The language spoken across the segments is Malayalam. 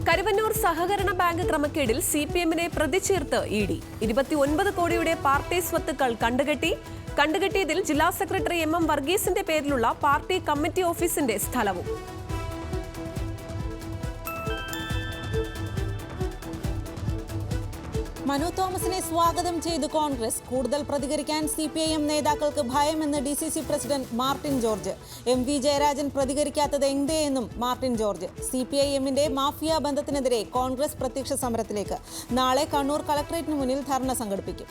കരുവന്നൂർ സഹകരണ ബാങ്ക് ക്രമക്കേടിൽ സിപിഎമ്മിനെ പ്രതി ചേർത്ത് ഇഡി 29 കോടിയുടെ പാർട്ടി സ്വത്തുക്കൾ കണ്ടുകെട്ടിയതിൽ ജില്ലാ സെക്രട്ടറി എം വർഗീസിന്റെ പേരിലുള്ള പാർട്ടി കമ്മിറ്റി ഓഫീസിന്റെ സ്ഥലവും. മനു തോമസിനെ സ്വാഗതം ചെയ്ത് കോൺഗ്രസ്. കൂടുതൽ പ്രതികരിക്കാൻ സിപിഐഎം നേതാക്കൾക്ക് ഭയമെന്ന് DCC president Martin George. M V. Jayarajan പ്രതികരിക്കാത്തത് എന്തേയെന്നും മാർട്ടിൻ ജോർജ്. സിപിഐഎമ്മിന്റെ മാഫിയ ബന്ധത്തിനെതിരെ കോൺഗ്രസ് പ്രത്യക്ഷ സമരത്തിലേക്ക്. നാളെ കണ്ണൂർ കളക്ടറേറ്റിന് മുന്നിൽ ധർണ സംഘടിപ്പിക്കും.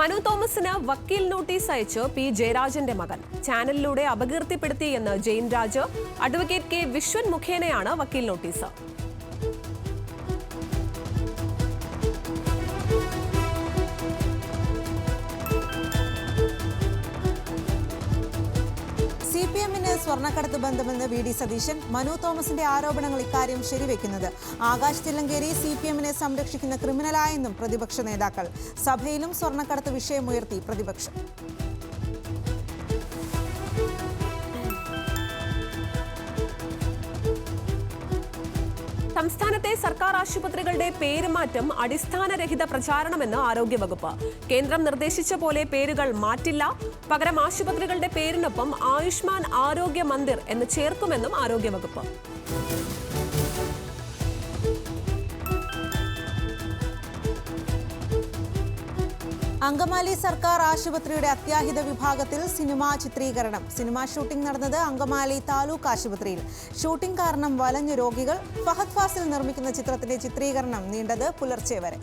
മനു തോമസിന് വക്കീൽ നോട്ടീസ് അയച്ച് പി ജയരാജന്റെ മകൻ. ചാനലിലൂടെ അപകീർത്തിപ്പെടുത്തിയെന്ന് ജെയിൻ രാജ്. അഡ്വക്കേറ്റ് കെ വിശ്വൻ മുഖേനയാണ് വക്കീൽ നോട്ടീസ്. സിപിഎമ്മിന് സ്വർണ്ണക്കടത്ത് ബന്ധമെന്ന് വി ഡി സതീശൻ. മനു തോമസിന്റെ ആരോപണങ്ങൾ ഇക്കാര്യം ശരിവെക്കുന്നത്. ആകാശ് തില്ലങ്കേരി സിപിഎമ്മിനെ സംരക്ഷിക്കുന്ന ക്രിമിനലായെന്നും പ്രതിപക്ഷ നേതാക്കൾ. സഭയിലും സ്വർണ്ണക്കടത്ത് വിഷയമുയർത്തി പ്രതിപക്ഷം. സംസ്ഥാനത്തെ സർക്കാർ ആശുപത്രികളുടെ പേരുമാറ്റം അടിസ്ഥാനരഹിത പ്രചാരണമെന്ന് ആരോഗ്യവകുപ്പ്. കേന്ദ്രം നിർദ്ദേശിച്ച പോലെ പേരുകൾ മാറ്റില്ല. പകരം ആശുപത്രികളുടെ പേരിനൊപ്പം ആയുഷ്മാൻ ആരോഗ്യ മന്ദിർ എന്ന് ചേർക്കുമെന്നും ആരോഗ്യവകുപ്പ്. അങ്കമാലി സർക്കാർ ആശുപത്രിയുടെ അത്യാഹിത വിഭാഗത്തിൽ സിനിമാ ചിത്രീകരണം. സിനിമാ ഷൂട്ടിംഗ് നടന്നത് അങ്കമാലി താലൂക്ക് ആശുപത്രിയിൽ. ഷൂട്ടിംഗ് കാരണം വലഞ്ഞ രോഗികൾ. ഫഹദ് ഫാസിൽ നിർമ്മിക്കുന്ന ചിത്രത്തിന്റെ ചിത്രീകരണം നീണ്ടത് പുലർച്ചെ വരെ.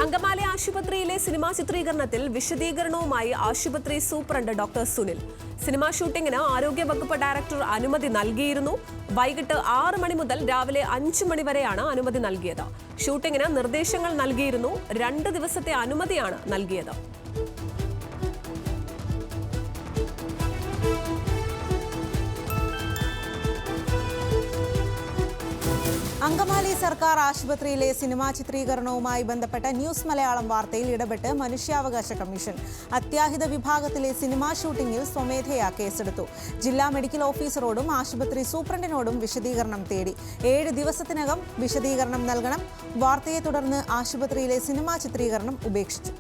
അങ്കമാലി ആശുപത്രിയിലെ സിനിമാ ചിത്രീകരണത്തിൽ വിശദീകരണവുമായി ആശുപത്രി സൂപ്രണ്ട് ഡോക്ടർ സുനിൽ. സിനിമാ ഷൂട്ടിംഗിന് ആരോഗ്യവകുപ്പ് ഡയറക്ടർ അനുമതി നൽകിയിരുന്നു. വൈകിട്ട് 6 മണി മുതൽ രാവിലെ 5 മണി വരെയാണ് അനുമതി നൽകിയത്. ഷൂട്ടിംഗിന് നിർദ്ദേശങ്ങൾ നൽകിയിരുന്നു. 2 ദിവസത്തെ അനുമതിയാണ് നൽകിയത്. അങ്കമാലി സർക്കാർ ആശുപത്രിയിലെ സിനിമാ ചിത്രീകരണവുമായി ബന്ധപ്പെട്ട ന്യൂസ് മലയാളം വാർത്തയിൽ ഇടപെട്ട് മനുഷ്യാവകാശ കമ്മീഷൻ. അത്യാഹിത വിഭാഗത്തിലെ സിനിമാ ഷൂട്ടിംഗിൽ സ്വമേധയാ കേസെടുത്തു. ജില്ലാ മെഡിക്കൽ ഓഫീസറോടും ആശുപത്രി സൂപ്രണ്ടിനോടും വിശദീകരണം തേടി. 7 ദിവസത്തിനകം വിശദീകരണം നൽകണം. വാർത്തയെ തുടർന്ന് ആശുപത്രിയിലെ സിനിമാ ചിത്രീകരണം ഉപേക്ഷിച്ചു.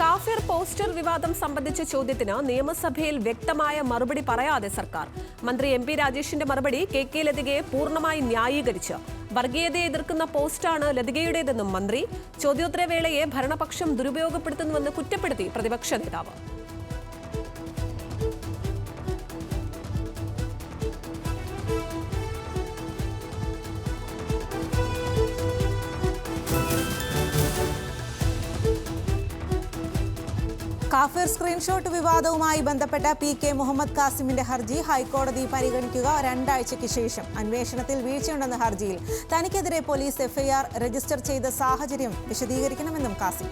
കാഫിർ പോസ്റ്റർ വിവാദം സംബന്ധിച്ച ചോദ്യത്തിന് നിയമസഭയിൽ വ്യക്തമായ മറുപടി പറയാതെ സർക്കാർ. മന്ത്രി എം.പി. രാജേഷിന്റെ മറുപടി കെ ലതികയെ പൂർണ്ണമായി ന്യായീകരിച്ച്. വർഗീയതയെ എതിർക്കുന്ന പോസ്റ്റാണ് ലതികയുടേതെന്നും മന്ത്രി. ചോദ്യോത്തരവേളയെ ഭരണപക്ഷം ദുരുപയോഗപ്പെടുത്തുന്നുവെന്ന് കുറ്റപ്പെടുത്തി പ്രതിപക്ഷ നേതാവ്. കാഫിർ സ്ക്രീൻഷോട്ട് വിവാദവുമായി ബന്ധപ്പെട്ട പി.കെ. മുഹമ്മദ് കാസിമിന്റെ ഹർജി ഹൈക്കോടതി പരിഗണിക്കുക 2 ആഴ്ചയ്ക്ക് ശേഷം. അന്വേഷണത്തിൽ വീഴ്ചയുണ്ടെന്ന ഹർജിയിൽ തനിക്കെതിരെ പോലീസ് എഫ്ഐആർ രജിസ്റ്റർ ചെയ്ത സാഹചര്യം വിശദീകരിക്കണമെന്നും കാസിം.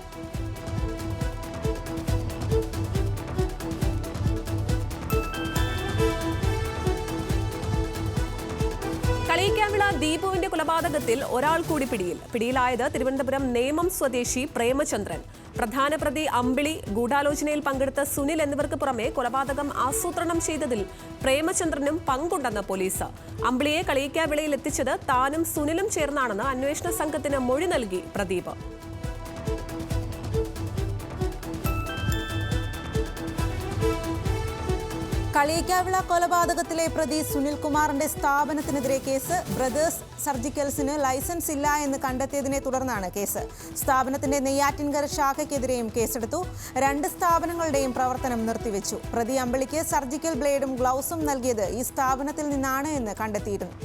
കളിയിക്കാവിള ദീപുവിന്റെ കൊലപാതകത്തിൽ ഒരാൾ കൂടി പിടിയിലായത് തിരുവനന്തപുരം നേമം സ്വദേശി പ്രേമചന്ദ്രൻ. പ്രധാന പ്രതി അമ്പിളി, ഗൂഢാലോചനയിൽ പങ്കെടുത്ത സുനിൽ എന്നിവർക്ക് പുറമെ കൊലപാതകം ആസൂത്രണം ചെയ്തതിൽ പ്രേമചന്ദ്രനും പങ്കുണ്ടെന്ന് പോലീസ്. അമ്പിളിയെ കളിയിക്കാവിളയിൽ എത്തിച്ചത് താനും സുനിലും ചേർന്നാണെന്ന് അന്വേഷണ സംഘത്തിന് മൊഴി നൽകി പ്രദീപ്. കളിയിക്കാവിള കൊലപാതകത്തിലെ പ്രതി സുനിൽകുമാറിന്റെ സ്ഥാപനത്തിനെതിരെ കേസ്. ബ്രദേഴ്സ് സർജിക്കൽസിന് ലൈസൻസ് ഇല്ല എന്ന് കണ്ടെത്തിയതിനെ തുടർന്നാണ് കേസ്. സ്ഥാപനത്തിന്റെ നെയ്യാറ്റിൻകര ശാഖയ്ക്കെതിരെയും കേസെടുത്തു. 2 സ്ഥാപനങ്ങളുടെയും പ്രവർത്തനം നിർത്തിവെച്ചു. പ്രതി അമ്പിളിക്ക് സർജിക്കൽ ബ്ലേഡും ഗ്ലൗസും നൽകിയത് ഈ സ്ഥാപനത്തിൽ നിന്നാണ് എന്ന് കണ്ടെത്തിയിരുന്നു.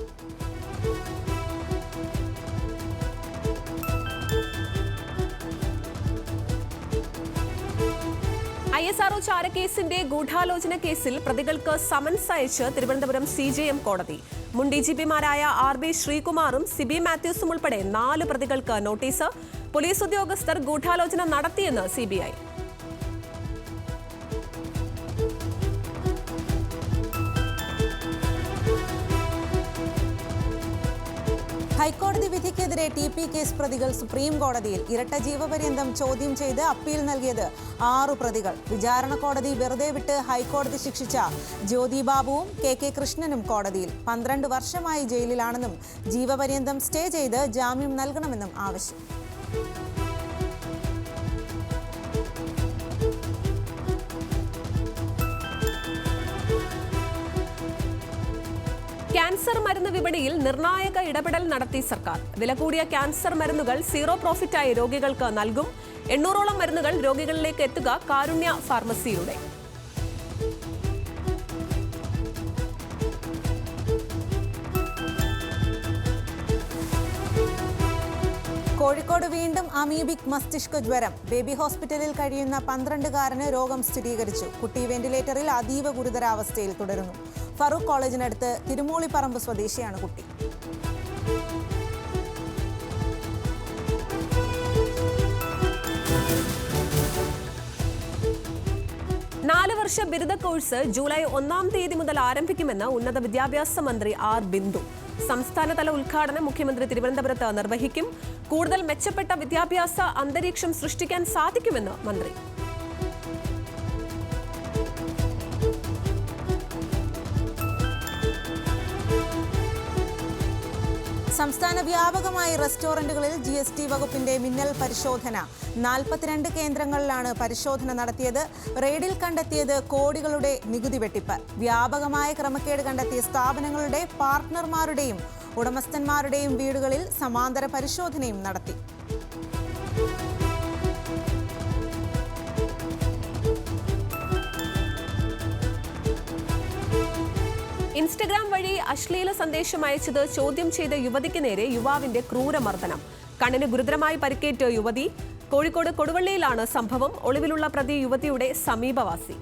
ISRO ചാരക്കേസിന്റെ ഗൂഢാലോചന കേസിൽ പ്രതികൾക്ക് സമൻസ് അയച്ച് തിരുവനന്തപുരം CJM കോടതി. മുൻ DGPമാരായ RB ശ്രീകുമാറും സിബി മാത്യൂസും ഉൾപ്പെടെ 4 പ്രതികൾക്ക് നോട്ടീസ്. പോലീസ് ഉദ്യോഗസ്ഥർ ഗൂഢാലോചന നടത്തിയെന്ന് CBI. ഹൈക്കോടതി വിധിക്കെതിരെ TP കേസ് പ്രതികൾ സുപ്രീം കോടതിയിൽ. ഇരട്ട ജീവപര്യന്തം ചോദ്യം ചെയ്ത് അപ്പീൽ നൽകിയത് 6 പ്രതികൾ. വിചാരണ കോടതി വെറുതെ വിട്ട് ഹൈക്കോടതി ശിക്ഷിച്ച ജ്യോതി ബാബുവും KK കൃഷ്ണനും കോടതിയിൽ. 12 വർഷമായി ജയിലിലാണെന്നും ജീവപര്യന്തം സ്റ്റേ ചെയ്ത് ജാമ്യം നൽകണമെന്നും ആവശ്യം. ക്യാൻസർ മരുന്ന് വിപണിയിൽ നിർണായക ഇടപെടൽ നടത്തി സർക്കാർ. വില കൂടിയ ക്യാൻസർ മരുന്നുകൾ സീറോ പ്രോഫിറ്റായി രോഗികൾക്ക് നൽകും. 800ഓളം മരുന്നുകൾ രോഗികളിലേക്ക് എത്തുക കാരുണ്യ ഫാർമസിയിലൂടെ. കോഴിക്കോട് വീണ്ടും അമീബിക് മസ്തിഷ്ക ജ്വരം. ബേബി ഹോസ്പിറ്റലിൽ കഴിയുന്ന 12-കാരന് രോഗം സ്ഥിരീകരിച്ചു. കുട്ടി വെന്റിലേറ്ററിൽ അതീവ ഗുരുതരാവസ്ഥയിൽ തുടരുന്നു. ഫറൂഖ് കോളേജിനടുത്ത് തിരുമൂളിപ്പറമ്പ് സ്വദേശിയാണ് കുട്ടി. നാല് വർഷ ബിരുദ കോഴ്സ് ജൂലൈ 1-ാം തീയതി മുതൽ ആരംഭിക്കുമെന്ന് ഉന്നത വിദ്യാഭ്യാസ മന്ത്രി R. ബിന്ദു. സംസ്ഥാനതല ഉദ്ഘാടനം മുഖ്യമന്ത്രി തിരുവനന്തപുരത്ത് നിർവഹിക്കും. കൂടുതൽ മെച്ചപ്പെട്ട വിദ്യാഭ്യാസ അന്തരീക്ഷം സൃഷ്ടിക്കാൻ സാധിക്കുമെന്ന് മന്ത്രി. സംസ്ഥാന വ്യാപകമായി റെസ്റ്റോറന്റുകളിൽ GST വകുപ്പിന്റെ മിന്നൽ പരിശോധന. 42 കേന്ദ്രങ്ങളിലാണ് പരിശോധന നടത്തിയത്. റെയ്ഡിൽ കണ്ടെത്തിയത് കോടികളുടെ നികുതി വെട്ടിപ്പ്. വ്യാപകമായ ക്രമക്കേട് കണ്ടെത്തിയ സ്ഥാപനങ്ങളുടെ പാർട്ട്ണർമാരുടെയും ഉടമസ്ഥന്മാരുടെയും വീടുകളിൽ സമാന്തര പരിശോധനയും നടത്തി. ഇൻസ്റ്റഗ്രാം വഴി അശ്ലീല സന്ദേശം അയച്ചത് ചോദ്യം ചെയ്ത യുവതിക്ക് നേരെ യുവാവിന്റെ ക്രൂരമർദ്ദനം. കണ്ണിന് ഗുരുതരമായി പരിക്കേറ്റ യുവതി. കോഴിക്കോട് കൊടുവള്ളിയിലാണ് സംഭവം. ഒളിവിലുള്ള പ്രതി യുവതിയുടെ സമീപവാസി.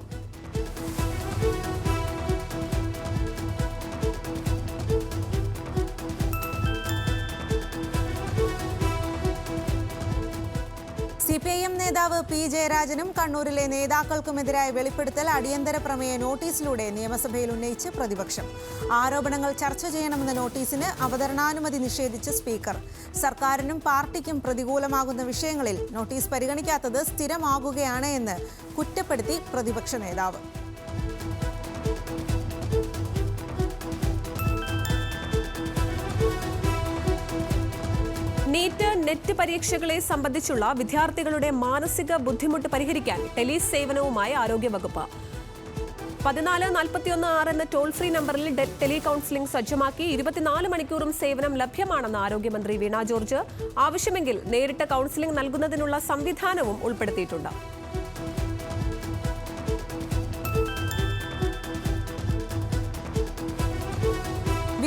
CPIM നേതാവ് P. ജയരാജനും കണ്ണൂരിലെ നേതാക്കൾക്കുമെതിരായ വെളിപ്പെടുത്തൽ അടിയന്തര പ്രമേയ നോട്ടീസിലൂടെ നിയമസഭയിൽ ഉന്നയിച്ച് പ്രതിപക്ഷം. ആരോപണങ്ങൾ ചർച്ച ചെയ്യണമെന്ന നോട്ടീസിന് അവതരണാനുമതി നിഷേധിച്ച് സ്പീക്കർ. സർക്കാരിനും പാർട്ടിക്കും പ്രതികൂലമാകുന്ന വിഷയങ്ങളിൽ നോട്ടീസ് പരിഗണിക്കാത്തത് സ്ഥിരമാകുകയാണ് എന്ന് കുറ്റപ്പെടുത്തി പ്രതിപക്ഷ നേതാവ്. നീറ്റ് നെറ്റ് പരീക്ഷകളെ സംബന്ധിച്ചുള്ള വിദ്യാർത്ഥികളുടെ മാനസിക ബുദ്ധിമുട്ട് പരിഹരിക്കാൻ ടെലി സേവനവുമായി ആരോഗ്യവകുപ്പ്. 1441 എന്ന ടോൾ ഫ്രീ നമ്പറിൽ ടെലി കൗൺസിലിംഗ് സജ്ജമാക്കി. 24 മണിക്കൂറും സേവനം ലഭ്യമാണെന്ന് ആരോഗ്യമന്ത്രി വീണ ജോർജ്. ആവശ്യമെങ്കിൽ നേരിട്ട് കൗൺസിലിംഗ് നൽകുന്നതിനുള്ള സംവിധാനവും ഉൾപ്പെടുത്തിയിട്ടുണ്ട്.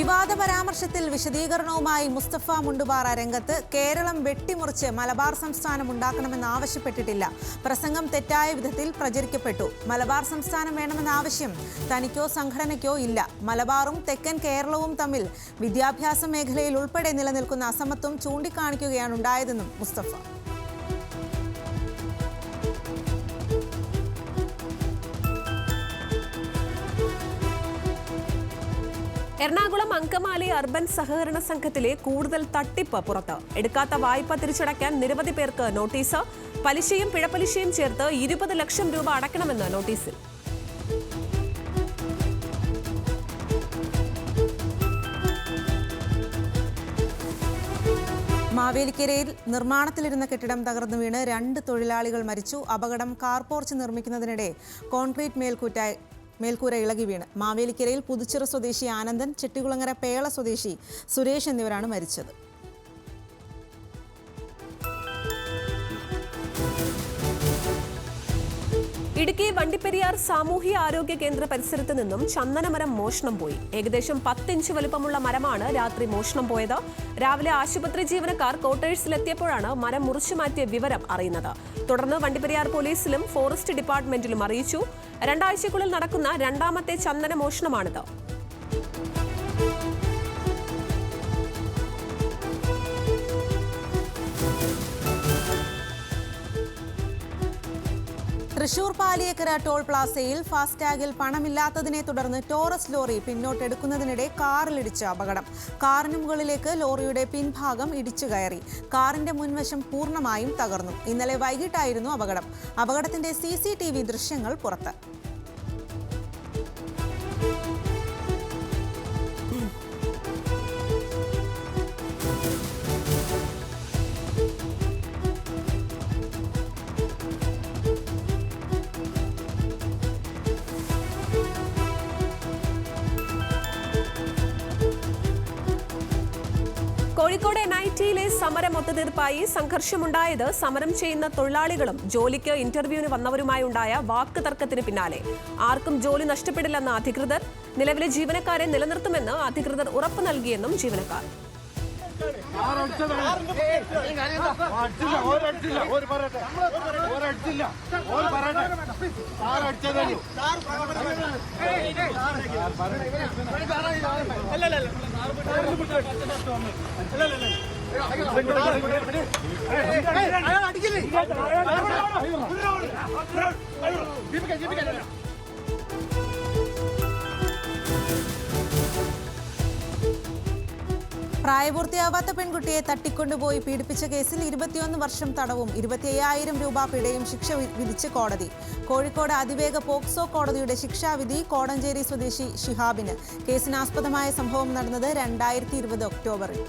വിവാദ പരാമർശത്തിൽ വിശദീകരണവുമായി മുസ്തഫ മുണ്ടുപാറ രംഗത്ത്. കേരളം വെട്ടിമുറിച്ച് മലബാർ സംസ്ഥാനം ഉണ്ടാക്കണമെന്ന് ആവശ്യപ്പെട്ടിട്ടില്ല. പ്രസംഗം തെറ്റായ വിധത്തിൽ പ്രചരിക്കപ്പെട്ടു. മലബാർ സംസ്ഥാനം വേണമെന്ന ആവശ്യം തനിക്കോ സംഘടനയ്ക്കോ ഇല്ല. മലബാറും തെക്കൻ കേരളവും തമ്മിൽ വിദ്യാഭ്യാസ മേഖലയിൽ ഉൾപ്പെടെ നിലനിൽക്കുന്ന അസമത്വം ചൂണ്ടിക്കാണിക്കുകയാണ് ഉണ്ടായതെന്നും മുസ്തഫ. എറണാകുളം അങ്കമാലി അർബൻ സഹകരണ സംഘത്തിലെ കൂടുതൽ തട്ടിപ്പ് പുറത്ത്. എടുക്കാത്ത വായ്പ തിരിച്ചടയ്ക്കാൻ നിരവധി പേർക്ക് നോട്ടീസ്. പലിശയും പിഴപ്പലിശയും ചേർത്ത് 20 ലക്ഷം രൂപ അടയ്ക്കണമെന്ന് നോട്ടീസിൽ. മാവേലിക്കരയിൽ നിർമ്മാണത്തിലിരുന്ന കെട്ടിടം തകർന്നു വീണ് 2 തൊഴിലാളികൾ മരിച്ചു. അപകടം കാർ പോർച്ച് നിർമ്മിക്കുന്നതിനിടെ കോൺക്രീറ്റ് മേൽക്കൂര ഇളകി വീണ്. മാവേലിക്കരയിൽ പുതുച്ചിറ സ്വദേശി ആനന്ദൻ, ചെട്ടികുളങ്ങര പേള സ്വദേശി സുരേഷ് എന്നിവരാണ് മരിച്ചത്. ഇടുക്കി വണ്ടിപ്പെരിയാർ സാമൂഹ്യ ആരോഗ്യ കേന്ദ്ര പരിസരത്ത് നിന്നും ചന്ദനമരം മോഷണം പോയി. ഏകദേശം 10 ഇഞ്ച് വലുപ്പമുള്ള മരമാണ് രാത്രി മോഷണം പോയത്. രാവിലെ ആശുപത്രി ജീവനക്കാർ ക്വാർട്ടേഴ്സിലെത്തിയപ്പോഴാണ് മരം മുറിച്ചു മാറ്റിയ വിവരം അറിയുന്നത്. തുടർന്ന് വണ്ടിപ്പെരിയാർ പോലീസിലും ഫോറസ്റ്റ് ഡിപ്പാർട്ട്മെന്റിലും അറിയിച്ചു. 2 ആഴ്ചയ്ക്കുള്ളിൽ നടക്കുന്ന രണ്ടാമത്തെ ചന്ദന മോഷണമാണിത്. തൃശൂർ പാലിയേക്കര ടോൾ പ്ലാസയിൽ ഫാസ്ടാഗിൽ പണമില്ലാത്തതിനെ തുടർന്ന് ടോറസ് ലോറി പിന്നോട്ടെടുക്കുന്നതിനിടെ കാറിലിടിച്ച് അപകടം. കാറിന് മുകളിലേക്ക് ലോറിയുടെ പിൻഭാഗം ഇടിച്ചു കയറി. കാറിന്റെ മുൻവശം പൂർണ്ണമായും തകർന്നു. ഇന്നലെ വൈകിട്ടായിരുന്നു അപകടം. അപകടത്തിന്റെ CCTV ദൃശ്യങ്ങൾ പുറത്ത്. കോഴിക്കോട് NITയിലെ സമരം ഒത്തുതീർപ്പായി. സംഘർഷമുണ്ടായത് സമരം ചെയ്യുന്ന തൊഴിലാളികളും ജോലിക്ക് ഇന്റർവ്യൂവിന് വന്നവരുമായി ഉണ്ടായ വാക്ക് തർക്കത്തിന് പിന്നാലെ. ആർക്കും ജോലി നഷ്ടപ്പെടില്ലെന്ന് അധികൃതർ. നിലവിലെ ജീവനക്കാരെ നിലനിർത്തുമെന്ന് അധികൃതർ ഉറപ്പു നൽകിയെന്നും ജീവനക്കാർ. പ്രായപൂർത്തിയാവാത്ത പെൺകുട്ടിയെ തട്ടിക്കൊണ്ടുപോയി പീഡിപ്പിച്ച കേസിൽ 21 വർഷം തടവും 25,000 രൂപ പിഴയും ശിക്ഷ വിധിച്ച് കോടതി. കോഴിക്കോട് അതിവേഗ പോക്സോ കോടതിയുടെ ശിക്ഷാവിധി കോടഞ്ചേരി സ്വദേശി ഷിഹാബിന്. കേസിനാസ്പദമായ സംഭവം നടന്നത് 2020 ഒക്ടോബറിൽ.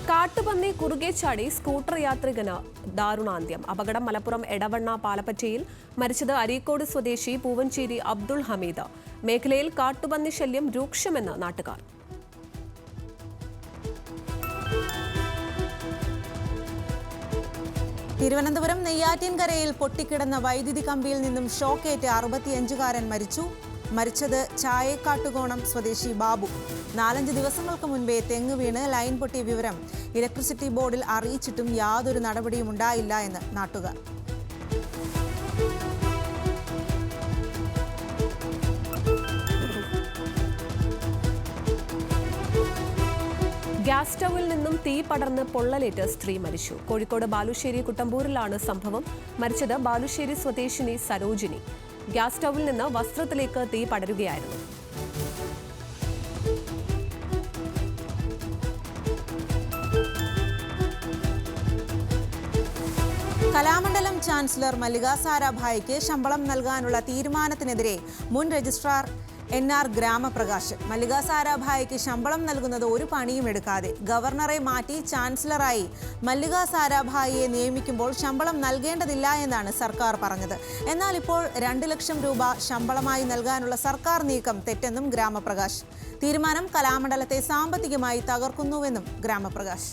കാട്ടുപന്നി കുറുകെ ചാടി സ്കൂട്ടർ യാത്രികന് ദാരുണാന്ത്യം. അപകടം മലപ്പുറം എടവണ്ണ പാലപ്പറ്റയിൽ. മരിച്ചത് അരീക്കോട് സ്വദേശി പൂവഞ്ചേരി അബ്ദുൾ ഹമീദ്. മേഖലയിൽ കാട്ടുപന്നി ശല്യം രൂക്ഷമെന്ന് നാട്ടുകാർ. തിരുവനന്തപുരം നെയ്യാറ്റിൻകരയിൽ പൊട്ടിക്കിടന്ന വൈദ്യുതി കമ്പിയിൽ നിന്നും ഷോക്കേറ്റ് 65-കാരൻ മരിച്ചു. മരിച്ചത് ചായക്കാട്ടുകോണം സ്വദേശി ബാബു. 4-5 ദിവസങ്ങൾക്ക് മുൻപേ തെങ്ങ് വീണ് ലൈൻ പൊട്ടിയ വിവരം ഇലക്ട്രിസിറ്റി ബോർഡിൽ അറിയിച്ചിട്ടും യാതൊരു നടപടിയും ഉണ്ടായില്ല എന്ന് നാട്ടുകാർ. ഗ്യാസ് സ്റ്റൌവിൽ നിന്നും തീ പടർന്ന് പൊള്ളലേറ്റ് സ്ത്രീ മരിച്ചു. കോഴിക്കോട് ബാലുശ്ശേരി കുട്ടമ്പൂരിലാണ് സംഭവം. മരിച്ചത് ബാലുശ്ശേരി സ്വദേശിനി സരോജിനി. ഗ്യാസ് സ്റ്റൌവിൽ നിന്ന് വസ്ത്രത്തിലേക്ക് തീ പടരുകയായിരുന്നു. കലാമണ്ഡലം ചാൻസലർ മല്ലിക സാരാഭായിക്ക് ശമ്പളം നൽകാനുള്ള തീരുമാനത്തിനെതിരെ മുൻ രജിസ്ട്രാർ NR ഗ്രാമപ്രകാശ്. മല്ലിക സാരാഭായിക്ക് ശമ്പളം നൽകുന്നത് ഒരു പണിയും എടുക്കാതെ ഗവർണറെ മാറ്റി ചാൻസലറായി മല്ലിക സാരാഭായിയെ നിയമിക്കുമ്പോൾ ശമ്പളം നൽകേണ്ടതില്ല എന്നാണ് സർക്കാർ പറഞ്ഞത്. എന്നാൽ ഇപ്പോൾ 2 ലക്ഷം രൂപ ശമ്പളമായി നൽകാനുള്ള സർക്കാർ നീക്കം തെറ്റെന്നും ഗ്രാമപ്രകാശ്. തീരുമാനം കലാമണ്ഡലത്തെ സാമ്പത്തികമായി തകർക്കുന്നുവെന്നും ഗ്രാമപ്രകാശ്.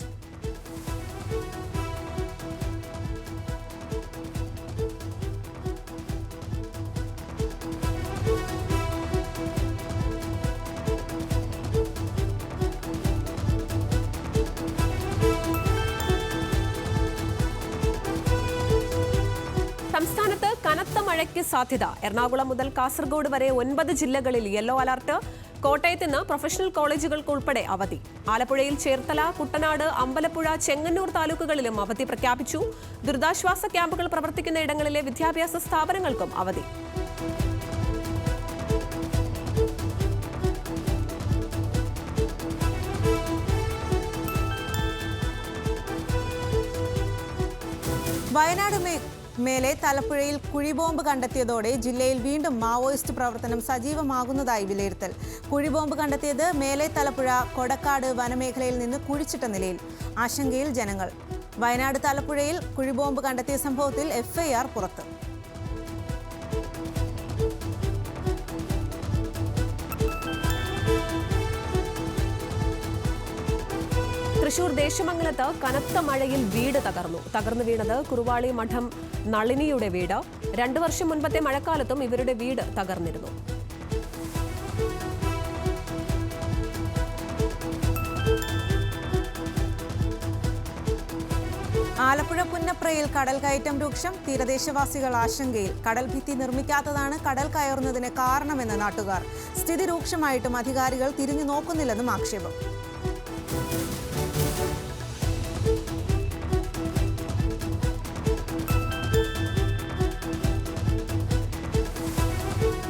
സംസ്ഥാനത്ത് കനത്ത മഴയ്ക്ക് സാധ്യത. എറണാകുളം മുതൽ കാസർഗോഡ് വരെ 9 ജില്ലകളിൽ യെല്ലോ അലർട്ട്. കോട്ടയത്ത് ഇന്ന് പ്രൊഫഷണൽ കോളേജുകൾക്ക് ഉൾപ്പെടെ അവധി. ആലപ്പുഴയിൽ ചേർത്തല, കുട്ടനാട്, അമ്പലപ്പുഴ, ചെങ്ങന്നൂർ താലൂക്കുകളിലും അവധി പ്രഖ്യാപിച്ചു. ദുരിതാശ്വാസ ക്യാമ്പുകൾ പ്രവർത്തിക്കുന്ന ഇടങ്ങളിലെ വിദ്യാഭ്യാസ സ്ഥാപനങ്ങൾക്കും അവധി. വയനാട് മേലെ തലപ്പുഴയിൽ കുഴിബോംബ് കണ്ടെത്തിയതോടെ ജില്ലയിൽ വീണ്ടും മാവോയിസ്റ്റ് പ്രവർത്തനം സജീവമാകുന്നതായി വിലയിരുത്തൽ. കുഴിബോംബ് കണ്ടെത്തിയത് മേലെ തലപ്പുഴ കൊടക്കാട് വനമേഖലയിൽ നിന്ന് കുഴിച്ചിട്ട നിലയിൽ. ആശങ്കയിൽ ജനങ്ങൾ. വയനാട് തലപ്പുഴയിൽ കുഴിബോംബ് കണ്ടെത്തിയ സംഭവത്തിൽ FIR പുറത്ത്. തൃശൂർ ദേശമംഗലത്ത് കനത്ത മഴയിൽ വീട് തകർന്നു വീണത് കുറുവാളി മഠം നളിനിയുടെ വീട്. 2 വർഷം മുൻപത്തെ മഴക്കാലത്തും ഇവരുടെ വീട് തകർന്നിരുന്നു. ആലപ്പുഴ പുന്നപ്രയിൽ കടൽ കയറ്റം രൂക്ഷം. തീരദേശവാസികൾ ആശങ്കയിൽ. കടൽ ഭിത്തി നിർമ്മിക്കാത്തതാണ് കടൽ കയറുന്നതിന് കാരണമെന്ന് നാട്ടുകാർ. സ്ഥിതി രൂക്ഷമായിട്ടും അധികാരികൾ തിരിഞ്ഞു നോക്കുന്നില്ലെന്നും ആക്ഷേപം.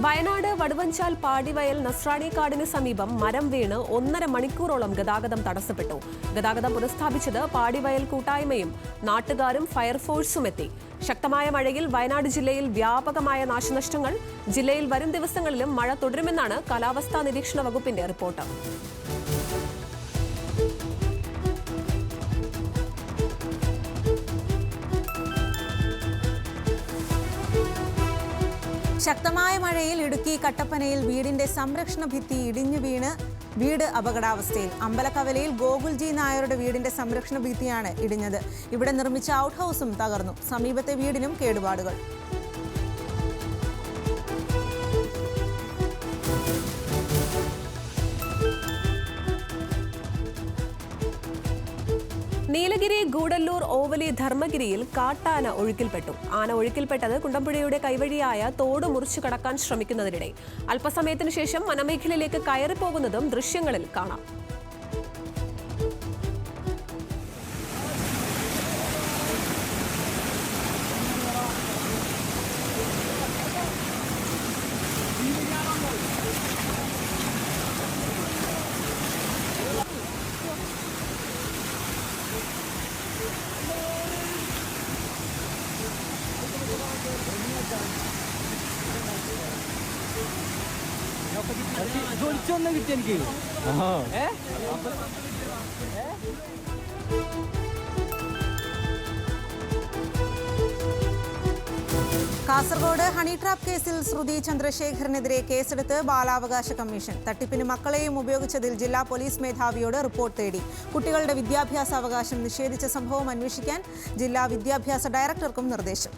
വയനാട് വടുവഞ്ചാൽ പാടിവയൽ നസ്രാണി കാടിന് സമീപം മരം വീണ് 1.5 മണിക്കൂറോളം ഗതാഗതം തടസ്സപ്പെട്ടു. ഗതാഗതം പുനഃസ്ഥാപിച്ചത് പാടിവയൽ കൂട്ടായ്മയും നാട്ടുകാരും ഫയർഫോഴ്സും എത്തി. ശക്തമായ മഴയിൽ വയനാട് ജില്ലയിൽ വ്യാപകമായ നാശനഷ്ടങ്ങൾ. ജില്ലയിൽ വരും ദിവസങ്ങളിലും മഴ തുടരുമെന്നാണ് കാലാവസ്ഥാ നിരീക്ഷണ വകുപ്പിന്റെ റിപ്പോർട്ട്. ശക്തമായ മഴയിൽ ഇടുക്കി കട്ടപ്പനയിൽ വീടിന്റെ സംരക്ഷണ ഭിത്തി ഇടിഞ്ഞു വീണ് വീട് അപകടാവസ്ഥയിൽ. അമ്പലക്കവലയിൽ ഗോകുൽജി നായരുടെ വീടിന്റെ സംരക്ഷണ ഭിത്തിയാണ് ഇടിഞ്ഞത്. ഇവിടെ നിർമ്മിച്ച ഔട്ട് ഹൗസും തകർന്നു. സമീപത്തെ വീടിനും കേടുപാടുകൾ. നീലഗിരി ഗൂഡല്ലൂർ ഓവലി ധർമ്മഗിരിയിൽ കാട്ടാന ഒഴുക്കിൽപ്പെട്ടു. ആന ഒഴുക്കിൽപ്പെട്ടത് കുണ്ടമ്പുഴയുടെ കൈവഴിയായ തോട് മുറിച്ചു കടക്കാൻ ശ്രമിക്കുന്നതിനിടെ. അല്പസമയത്തിനു ശേഷം വനമേഖലയിലേക്ക് കയറിപ്പോകുന്നതും ദൃശ്യങ്ങളിൽ കാണാം. കാസർഗോഡ് ഹണി ട്രാപ്പ് കേസിൽ ശ്രുതി ചന്ദ്രശേഖരനെതിരെ കേസെടുത്ത് ബാലാവകാശ കമ്മീഷൻ. തട്ടിപ്പിന് മക്കളെയും ഉപയോഗിച്ചതിൽ ജില്ലാ പോലീസ് മേധാവിയോട് റിപ്പോർട്ട് തേടി. കുട്ടികളുടെ വിദ്യാഭ്യാസ അവകാശം നിഷേധിച്ച സംഭവം അന്വേഷിക്കാൻ ജില്ലാ വിദ്യാഭ്യാസ ഡയറക്ടർക്കും നിർദ്ദേശം.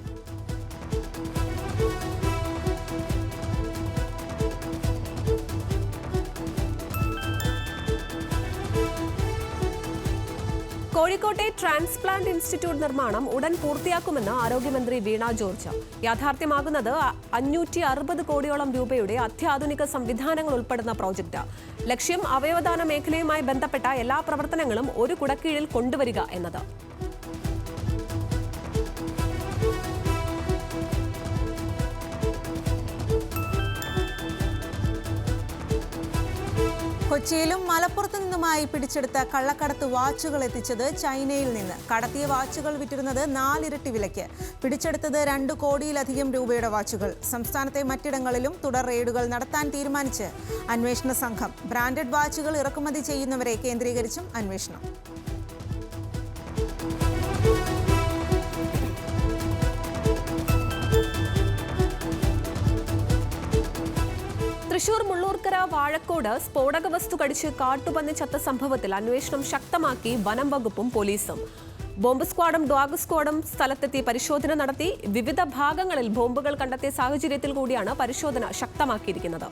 കോഴിക്കോട്ടെ ട്രാൻസ്പ്ലാന്റ് ഇൻസ്റ്റിറ്റ്യൂട്ട് നിർമ്മാണം ഉടൻ പൂർത്തിയാക്കുമെന്ന് ആരോഗ്യമന്ത്രി വീണ ജോർജ്. യാഥാർത്ഥ്യമാകുന്നത് 560 കോടിയോളം രൂപയുടെ അത്യാധുനിക സംവിധാനങ്ങൾ ഉൾപ്പെടുന്ന പ്രോജക്റ്റ്. ലക്ഷ്യം അവയവദാന മേഖലയുമായി ബന്ധപ്പെട്ട എല്ലാ പ്രവർത്തനങ്ങളും ഒരു കുടക്കീഴിൽ കൊണ്ടുവരിക എന്നത്. കൊച്ചിയിലും മലപ്പുറത്തു നിന്നുമായി പിടിച്ചെടുത്ത കള്ളക്കടത്ത് വാച്ചുകൾ എത്തിച്ചത് ചൈനയിൽ നിന്ന്. കടത്തിയ വാച്ചുകൾ വിറ്റിരുന്നത് 4 ഇരട്ടി വിലയ്ക്ക്. പിടിച്ചെടുത്തത് 2 കോടിയിലധികം രൂപയുടെ വാച്ചുകൾ. സംസ്ഥാനത്തെ മറ്റിടങ്ങളിലും തുടർ റെയ്ഡുകൾ നടത്താൻ തീരുമാനിച്ച് അന്വേഷണ സംഘം. ബ്രാൻഡഡ് വാച്ചുകൾ ഇറക്കുമതി ചെയ്യുന്നവരെ കേന്ദ്രീകരിച്ചും അന്വേഷണം. തൃശൂർ മുള്ളൂർക്കര വാഴക്കോട് സ്ഫോടക വസ്തു കടിച്ച് കാട്ടുപന്നി ചത്ത സംഭവത്തിൽ അന്വേഷണം ശക്തമാക്കി വനം വകുപ്പും പോലീസും. ബോംബ് സ്ക്വാഡും ഡോഗ് സ്ക്വാഡും സ്ഥലത്തെത്തി പരിശോധന നടത്തി. വിവിധ ഭാഗങ്ങളിൽ ബോംബുകൾ കണ്ടെത്തിയ സാഹചര്യത്തിൽ കൂടിയാണ് പരിശോധന ശക്തമാക്കിയിരിക്കുന്നത്.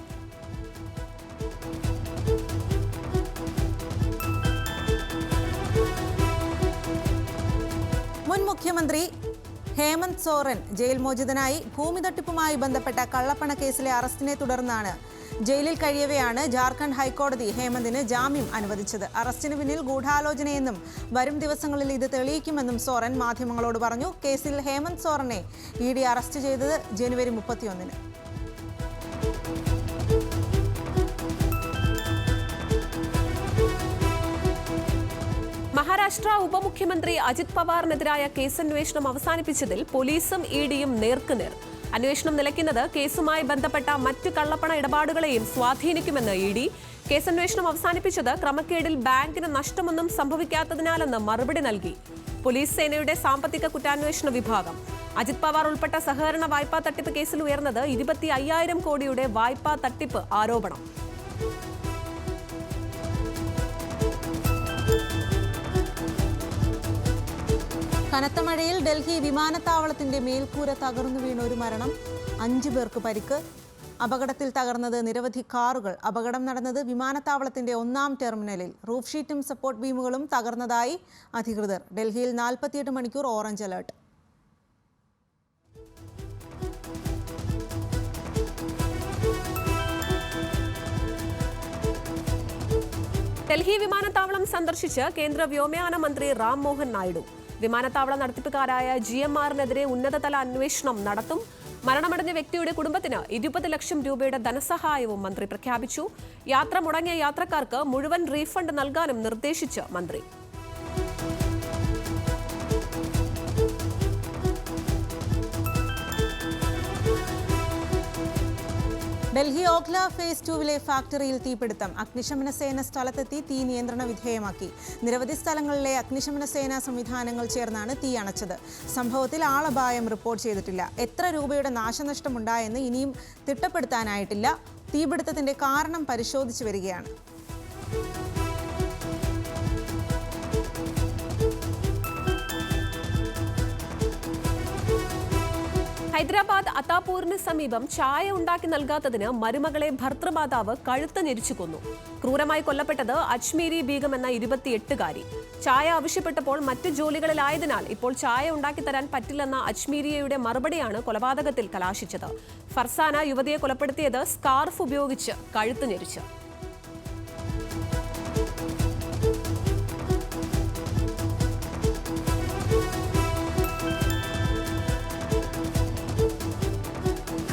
മുൻ മുഖ്യമന്ത്രി ഹേമന്ത് സോറൻ ജയിൽ മോചിതനായി. ഭൂമി തട്ടിപ്പുമായി ബന്ധപ്പെട്ട കള്ളപ്പണ കേസിലെ അറസ്റ്റിനെ തുടർന്നാണ് ജയിലിൽ കഴിയവെയാണ് ജാർഖണ്ഡ് ഹൈക്കോടതി ഹേമന്തിന് ജാമ്യം അനുവദിച്ചത്. അറസ്റ്റിന് പിന്നിൽ ഗൂഢാലോചനയെന്നും വരും ദിവസങ്ങളിൽ ഇത് തെളിയിക്കുമെന്നും സോറൻ മാധ്യമങ്ങളോട് പറഞ്ഞു. കേസിൽ ഹേമന്ത് സോറനെ ED അറസ്റ്റ് ചെയ്തത് ജനുവരി 31-ന്. മഹാരാഷ്ട്ര ഉപമുഖ്യമന്ത്രി അജിത് പവാറിനെതിരായ കേസന്വേഷണം അവസാനിപ്പിച്ചതിൽ പോലീസും EDയും നേർക്കുനേർ. അന്വേഷണം നിലയ്ക്കുന്നത് കേസുമായി ബന്ധപ്പെട്ട മറ്റ് കള്ളപ്പണ ഇടപാടുകളെയും സ്വാധീനിക്കുമെന്ന് ED. കേസന്വേഷണം അവസാനിപ്പിച്ചത് ക്രമക്കേടിൽ ബാങ്കിന് നഷ്ടമൊന്നും സംഭവിക്കാത്തതിനാലെന്ന് മറുപടി നൽകി പോലീസ് സേനയുടെ സാമ്പത്തിക കുറ്റാന്വേഷണ വിഭാഗം. അജിത് പവാർ ഉൾപ്പെട്ട സഹകരണ വായ്പാ തട്ടിപ്പ് കേസിൽ ഉയർന്നത് 25,000 കോടിയുടെ വായ്പാ തട്ടിപ്പ് ആരോപണം. കനത്ത മഴയിൽ ഡൽഹി വിമാനത്താവളത്തിന്റെ മേൽക്കൂര തകർന്നു വീണ ഒരു മരണം, 5 പേർക്ക് പരിക്ക്. അപകടത്തിൽ തകർന്നത് നിരവധി കാറുകൾ. അപകടം നടന്നത് വിമാനത്താവളത്തിന്റെ 1-ാം ടെർമിനലിൽ. റൂഫ് ഷീറ്റും സപ്പോർട്ട് ബീമുകളും തകർന്നതായി അധികൃതർ. ഡൽഹിയിൽ 48 മണിക്കൂർ ഓറഞ്ച് അലർട്ട്. ഡൽഹി വിമാനത്താവളം സന്ദർശിച്ച് കേന്ദ്ര വ്യോമയാന മന്ത്രി റാം മോഹൻ നായിഡു. വിമാനത്താവള നടത്തിപ്പുകാരായ GMRനെതിരെ ഉന്നതതല അന്വേഷണം നടത്തും. മരണമടഞ്ഞ വ്യക്തിയുടെ കുടുംബത്തിന് 20 ലക്ഷം രൂപയുടെ ധനസഹായവും മന്ത്രി പ്രഖ്യാപിച്ചു. യാത്ര മുടങ്ങിയ യാത്രക്കാർക്ക് മുഴുവൻ റീഫണ്ട് നൽകാനും നിർദ്ദേശിച്ച് മന്ത്രി. ഡൽഹി ഓഖ്ല ഫേസ് 2-ലെ ഫാക്ടറിയിൽ തീപിടുത്തം. അഗ്നിശമന സേന സ്ഥലത്തെത്തി തീ നിയന്ത്രണ വിധേയമാക്കി. നിരവധി സ്ഥലങ്ങളിലെ അഗ്നിശമന സേനാ സംവിധാനങ്ങൾ ചേർന്നാണ് തീ അണച്ചത്. സംഭവത്തിൽ ആളപായം റിപ്പോർട്ട് ചെയ്തിട്ടില്ല. എത്ര രൂപയുടെ നാശനഷ്ടമുണ്ടായെന്ന് ഇനിയും തിട്ടപ്പെടുത്താനായിട്ടില്ല. തീപിടുത്തത്തിന്റെ കാരണം പരിശോധിച്ചു വരികയാണ്. ഹൈദരാബാദ് അത്താപൂരിന് സമീപം ചായ ഉണ്ടാക്കി നൽകാത്തതിന് മരുമകളെ ഭർത്തൃമാതാവ് കഴുത്ത് ഞെരിച്ചു കൊന്നു. ക്രൂരമായി കൊല്ലപ്പെട്ടത് അജ്മീരി ബീഗം എന്ന 28-കാരി. ചായ ആവശ്യപ്പെട്ടപ്പോൾ മറ്റു ജോലികളിലായതിനാൽ ഇപ്പോൾ ചായ ഉണ്ടാക്കി തരാൻ പറ്റില്ലെന്ന അജ്മീരിയയുടെ മറുപടിയാണ് കൊലപാതകത്തിൽ കലാശിച്ചത്. ഫർസാന യുവതിയെ കൊലപ്പെടുത്തിയത് സ്കാർഫ് ഉപയോഗിച്ച് കഴുത്ത് ഞെരിച്ച്.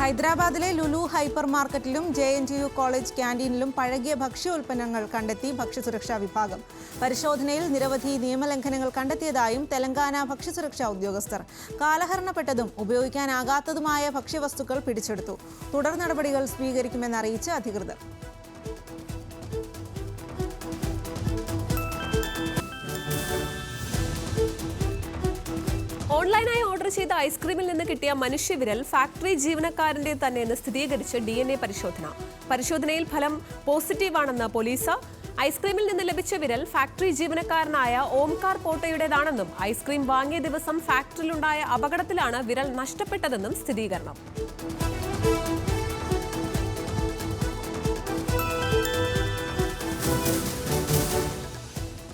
ഹൈദരാബാദിലെ ലുലു ഹൈപ്പർ മാർക്കറ്റിലും JNTU കോളേജ് ക്യാന്റീനിലും പഴകിയ ഭക്ഷ്യോൽപ്പന്നങ്ങൾ കണ്ടെത്തി ഭക്ഷ്യസുരക്ഷാ വിഭാഗം. പരിശോധനയിൽ നിരവധി നിയമലംഘനങ്ങൾ കണ്ടെത്തിയതായും തെലങ്കാന ഭക്ഷ്യസുരക്ഷാ ഉദ്യോഗസ്ഥർ. കാലഹരണപ്പെട്ടതും ഉപയോഗിക്കാനാകാത്തതുമായ ഭക്ഷ്യവസ്തുക്കൾ പിടിച്ചെടുത്തു. തുടർ നടപടികൾ സ്വീകരിക്കുമെന്നറിയിച്ച് അധികൃതർ. ഓൺലൈനായി ഓർഡർ ചെയ്ത ഐസ്ക്രീമിൽ നിന്ന് കിട്ടിയ മനുഷ്യവിരൽ ഫാക്ടറി ജീവനക്കാരന്റെ തന്നെയെന്ന് സ്ഥിരീകരിച്ച് DNA പരിശോധന. പരിശോധനയിൽ ഫലം പോസിറ്റീവാണെന്ന് പോലീസ്. ഐസ്ക്രീമിൽ നിന്ന് ലഭിച്ച വിരൽ ഫാക്ടറി ജീവനക്കാരനായ ഓംകാർ പോട്ടയുടേതാണെന്നും ഐസ്ക്രീം വാങ്ങിയ ദിവസം ഫാക്ടറിയിലുണ്ടായ അപകടത്തിലാണ് വിരൽ നഷ്ടപ്പെട്ടതെന്നും സ്ഥിരീകരണം.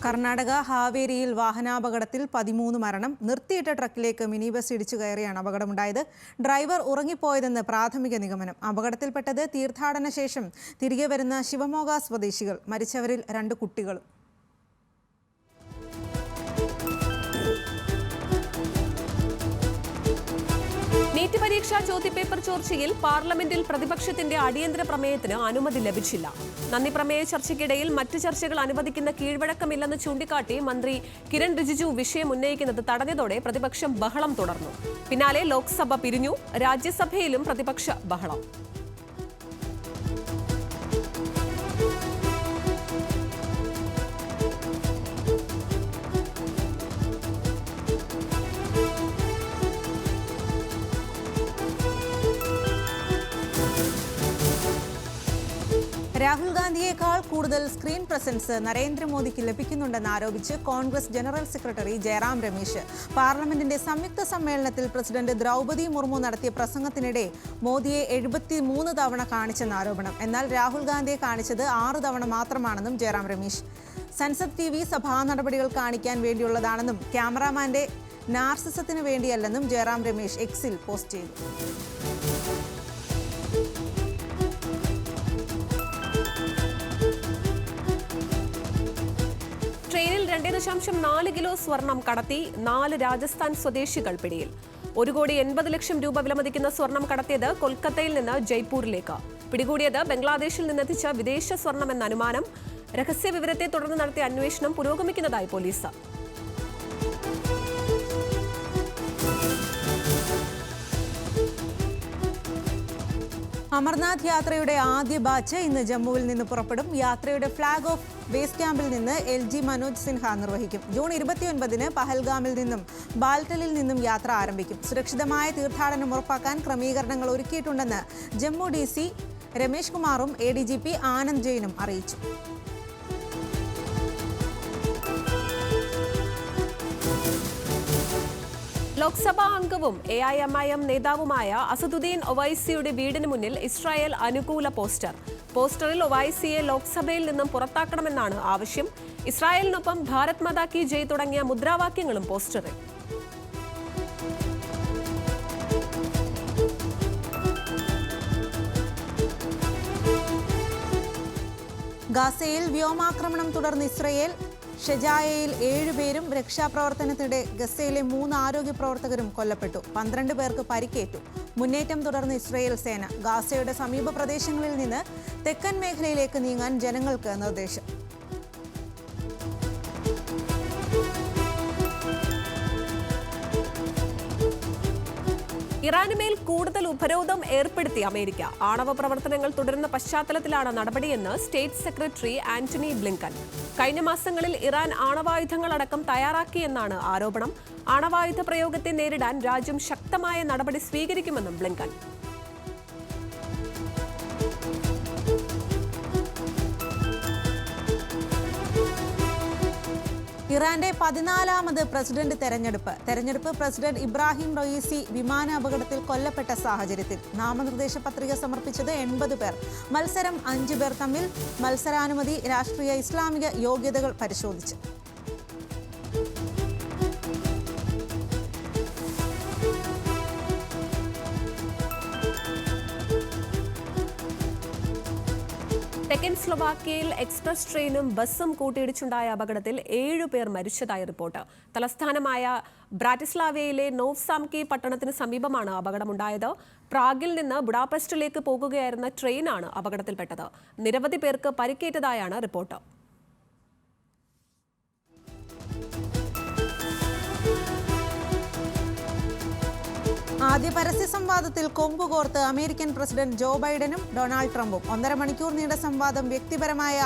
കർണാടക ഹാവേരിയിൽ വാഹനാപകടത്തിൽ 13 മരണം. നിർത്തിയിട്ട ട്രക്കിലേക്ക് മിനി ബസ് ഇടിച്ചു കയറിയാണ് അപകടമുണ്ടായത്. ഡ്രൈവർ ഉറങ്ങിപ്പോയതെന്ന് പ്രാഥമിക നിഗമനം. അപകടത്തിൽപ്പെട്ടത് തീർത്ഥാടന ശേഷം തിരികെ വരുന്ന ശിവമോഗ സ്വദേശികൾ. മരിച്ചവരിൽ 2 കുട്ടികളും. നീറ്റ് പരീക്ഷാ ചോദ്യപേപ്പർ ചോർച്ചയിൽ പാർലമെന്റിൽ പ്രതിപക്ഷത്തിന്റെ അടിയന്തര പ്രമേയത്തിന് അനുമതി ലഭിച്ചില്ല. നന്ദിപ്രമേയ ചർച്ചയ്ക്കിടയിൽ മറ്റ് ചർച്ചകൾ അനുവദിക്കുന്ന കീഴ്വഴക്കമില്ലെന്ന് ചൂണ്ടിക്കാട്ടി മന്ത്രി കിരൺ റിജിജു വിഷയം ഉന്നയിക്കുന്നത് തടഞ്ഞതോടെ പ്രതിപക്ഷം ബഹളം തുടർന്നു. പിന്നാലെ ലോക്സഭ പിരിഞ്ഞു. രാജ്യസഭയിലും പ്രതിപക്ഷ ബഹളം. രാഹുൽ ഗാന്ധിയേക്കാൾ കൂടുതൽ സ്ക്രീൻ പ്രസൻസ് നരേന്ദ്രമോദിക്ക് ലഭിക്കുന്നുണ്ടെന്ന് ആരോപിച്ച് കോൺഗ്രസ് ജനറൽ സെക്രട്ടറി ജയറാം രമേശ്. പാർലമെന്റിന്റെ സംയുക്ത സമ്മേളനത്തിൽ പ്രസിഡന്റ് ദ്രൗപദി മുർമു നടത്തിയ പ്രസംഗത്തിനിടെ മോദിയെ 73 തവണ കാണിച്ചെന്ന് ആരോപണം. എന്നാൽ രാഹുൽ ഗാന്ധിയെ കാണിച്ചത് 6 തവണ മാത്രമാണെന്നും ജയറാം രമേശ്. സൻസദ് TV സഭാ നടപടികൾ കാണിക്കാൻ വേണ്ടിയുള്ളതാണെന്നും ക്യാമറാമാന്റെ നാർസിസത്തിന് വേണ്ടിയല്ലെന്നും ജയറാം രമേശ് എക്സിൽ പോസ്റ്റ് ചെയ്തു. ട്രെയിനിൽ 2.4 കിലോ സ്വർണം കടത്തി 4 രാജസ്ഥാൻ സ്വദേശികൾ പിടിയിൽ. 1,80,00,000 രൂപ വിലമതിക്കുന്ന സ്വർണം കടത്തിയത് കൊൽക്കത്തയിൽ നിന്ന് ജയ്പൂരിലേക്ക്. പിടികൂടിയത് ബംഗ്ലാദേശിൽ നിന്നെത്തിച്ച വിദേശ സ്വർണമെന്ന അനുമാനം. രഹസ്യ വിവരത്തെ തുടർന്ന് നടത്തിയ അന്വേഷണം പുരോഗമിക്കുന്നതായി പോലീസ്. അമർനാഥ് യാത്രയുടെ ആദ്യ ബാച്ച് ഇന്ന് ജമ്മുവിൽ നിന്ന് പുറപ്പെടും. യാത്രയുടെ ഫ്ളാഗ് ഓഫ് ബേസ് ക്യാമ്പിൽ നിന്ന് LG മനോജ് സിൻഹ നിർവഹിക്കും. ജൂൺ 29-ന് പഹൽഗാമിൽ നിന്നും ബാൽട്ടലിൽ നിന്നും യാത്ര ആരംഭിക്കും. സുരക്ഷിതമായ തീർത്ഥാടനം ഉറപ്പാക്കാൻ ക്രമീകരണങ്ങൾ ഒരുക്കിയിട്ടുണ്ടെന്ന് ജമ്മു DC രമേശ് കുമാറും ADGP ആനന്ദ് ജെയിനും അറിയിച്ചു. ലോക്സഭാ അംഗവും AIMIM നേതാവുമായ അസദുദ്ദീൻ ഒവൈസിയുടെ വീടിന് മുന്നിൽ ഇസ്രായേൽ അനുകൂല പോസ്റ്റർ. പോസ്റ്ററിൽ ഒവൈസിയെ ലോക്സഭയിൽ നിന്നും പുറത്താക്കണമെന്നാണ് ആവശ്യം. ഇസ്രായേലിനൊപ്പം ഭാരത് മാതാ കി ജയ് തുടങ്ങിയ മുദ്രാവാക്യങ്ങളും പോസ്റ്ററിൽ. ഗാസയിൽ വ്യോമാക്രമണം തുടർന്ന് ഇസ്രയേൽ. ഷെജായയിൽ 7 പേരും രക്ഷാപ്രവർത്തനത്തിനിടെ ഗസയിലെ 3 ആരോഗ്യ പ്രവർത്തകരും കൊല്ലപ്പെട്ടു. 12 പേർക്ക് പരിക്കേറ്റു. മുന്നേറ്റം തുടർന്ന് ഇസ്രയേൽ സേന. ഗാസയുടെ സമീപ പ്രദേശങ്ങളിൽ നിന്ന് തെക്കൻ മേഖലയിലേക്ക് നീങ്ങാൻ ജനങ്ങൾക്ക് നിർദ്ദേശം. ഇറാനുമേൽ കൂടുതൽ ഉപരോധം ഏർപ്പെടുത്തി അമേരിക്ക. ആണവ പ്രവർത്തനങ്ങൾ തുടരുന്ന പശ്ചാത്തലത്തിലാണ് നടപടിയെന്ന് സ്റ്റേറ്റ് സെക്രട്ടറി ആന്റണി ബ്ലിങ്കൻ. കഴിഞ്ഞ മാസങ്ങളിൽ ഇറാൻ ആണവായുധങ്ങളടക്കം തയ്യാറാക്കിയെന്നാണ് ആരോപണം. ആണവായുധ പ്രയോഗത്തെ നേരിടാൻ രാജ്യം ശക്തമായ നടപടി സ്വീകരിക്കുമെന്നും ബ്ലിങ്കൻ. ഇറാന്റെ 14ാമത് പ്രസിഡന്റ് തെരഞ്ഞെടുപ്പ് പ്രസിഡന്റ് ഇബ്രാഹിം റയീസി വിമാന അപകടത്തിൽ കൊല്ലപ്പെട്ട സാഹചര്യത്തിൽ നാമനിർദ്ദേശ പത്രിക സമർപ്പിച്ചത് 80 പേർ. മത്സരം 5 പേർ തമ്മിൽ. മത്സരാനുമതി രാഷ്ട്രീയ ഇസ്ലാമിക യോഗ്യതകൾ പരിശോധിച്ച്. തെക്കൻ സ്ലൊവാക്യയിൽ എക്സ്പ്രസ് ട്രെയിനും ബസ്സും കൂട്ടിയിടിച്ചുണ്ടായ അപകടത്തിൽ 7 പേർ മരിച്ചതായി റിപ്പോർട്ട്. തലസ്ഥാനമായ ബ്രാറ്റിസ്ലാവയിലെ നോവ്സാംകി പട്ടണത്തിന് സമീപമാണ് അപകടമുണ്ടായത്. പ്രാഗിൽ നിന്ന് ബുഡാപെസ്റ്റിലേക്ക് പോകുകയായിരുന്ന ട്രെയിനാണ് അപകടത്തിൽപ്പെട്ടത്. നിരവധി പേർക്ക് പരിക്കേറ്റതായാണ് റിപ്പോർട്ട്. ആദ്യ പരസ്യ സംവാദത്തിൽ കൊമ്പുകോർത്ത് അമേരിക്കൻ പ്രസിഡന്റ് ജോ ബൈഡനും ഡൊണാൾഡ് ട്രംപും. 1.5 മണിക്കൂർ നീണ്ട സംവാദം വ്യക്തിപരമായ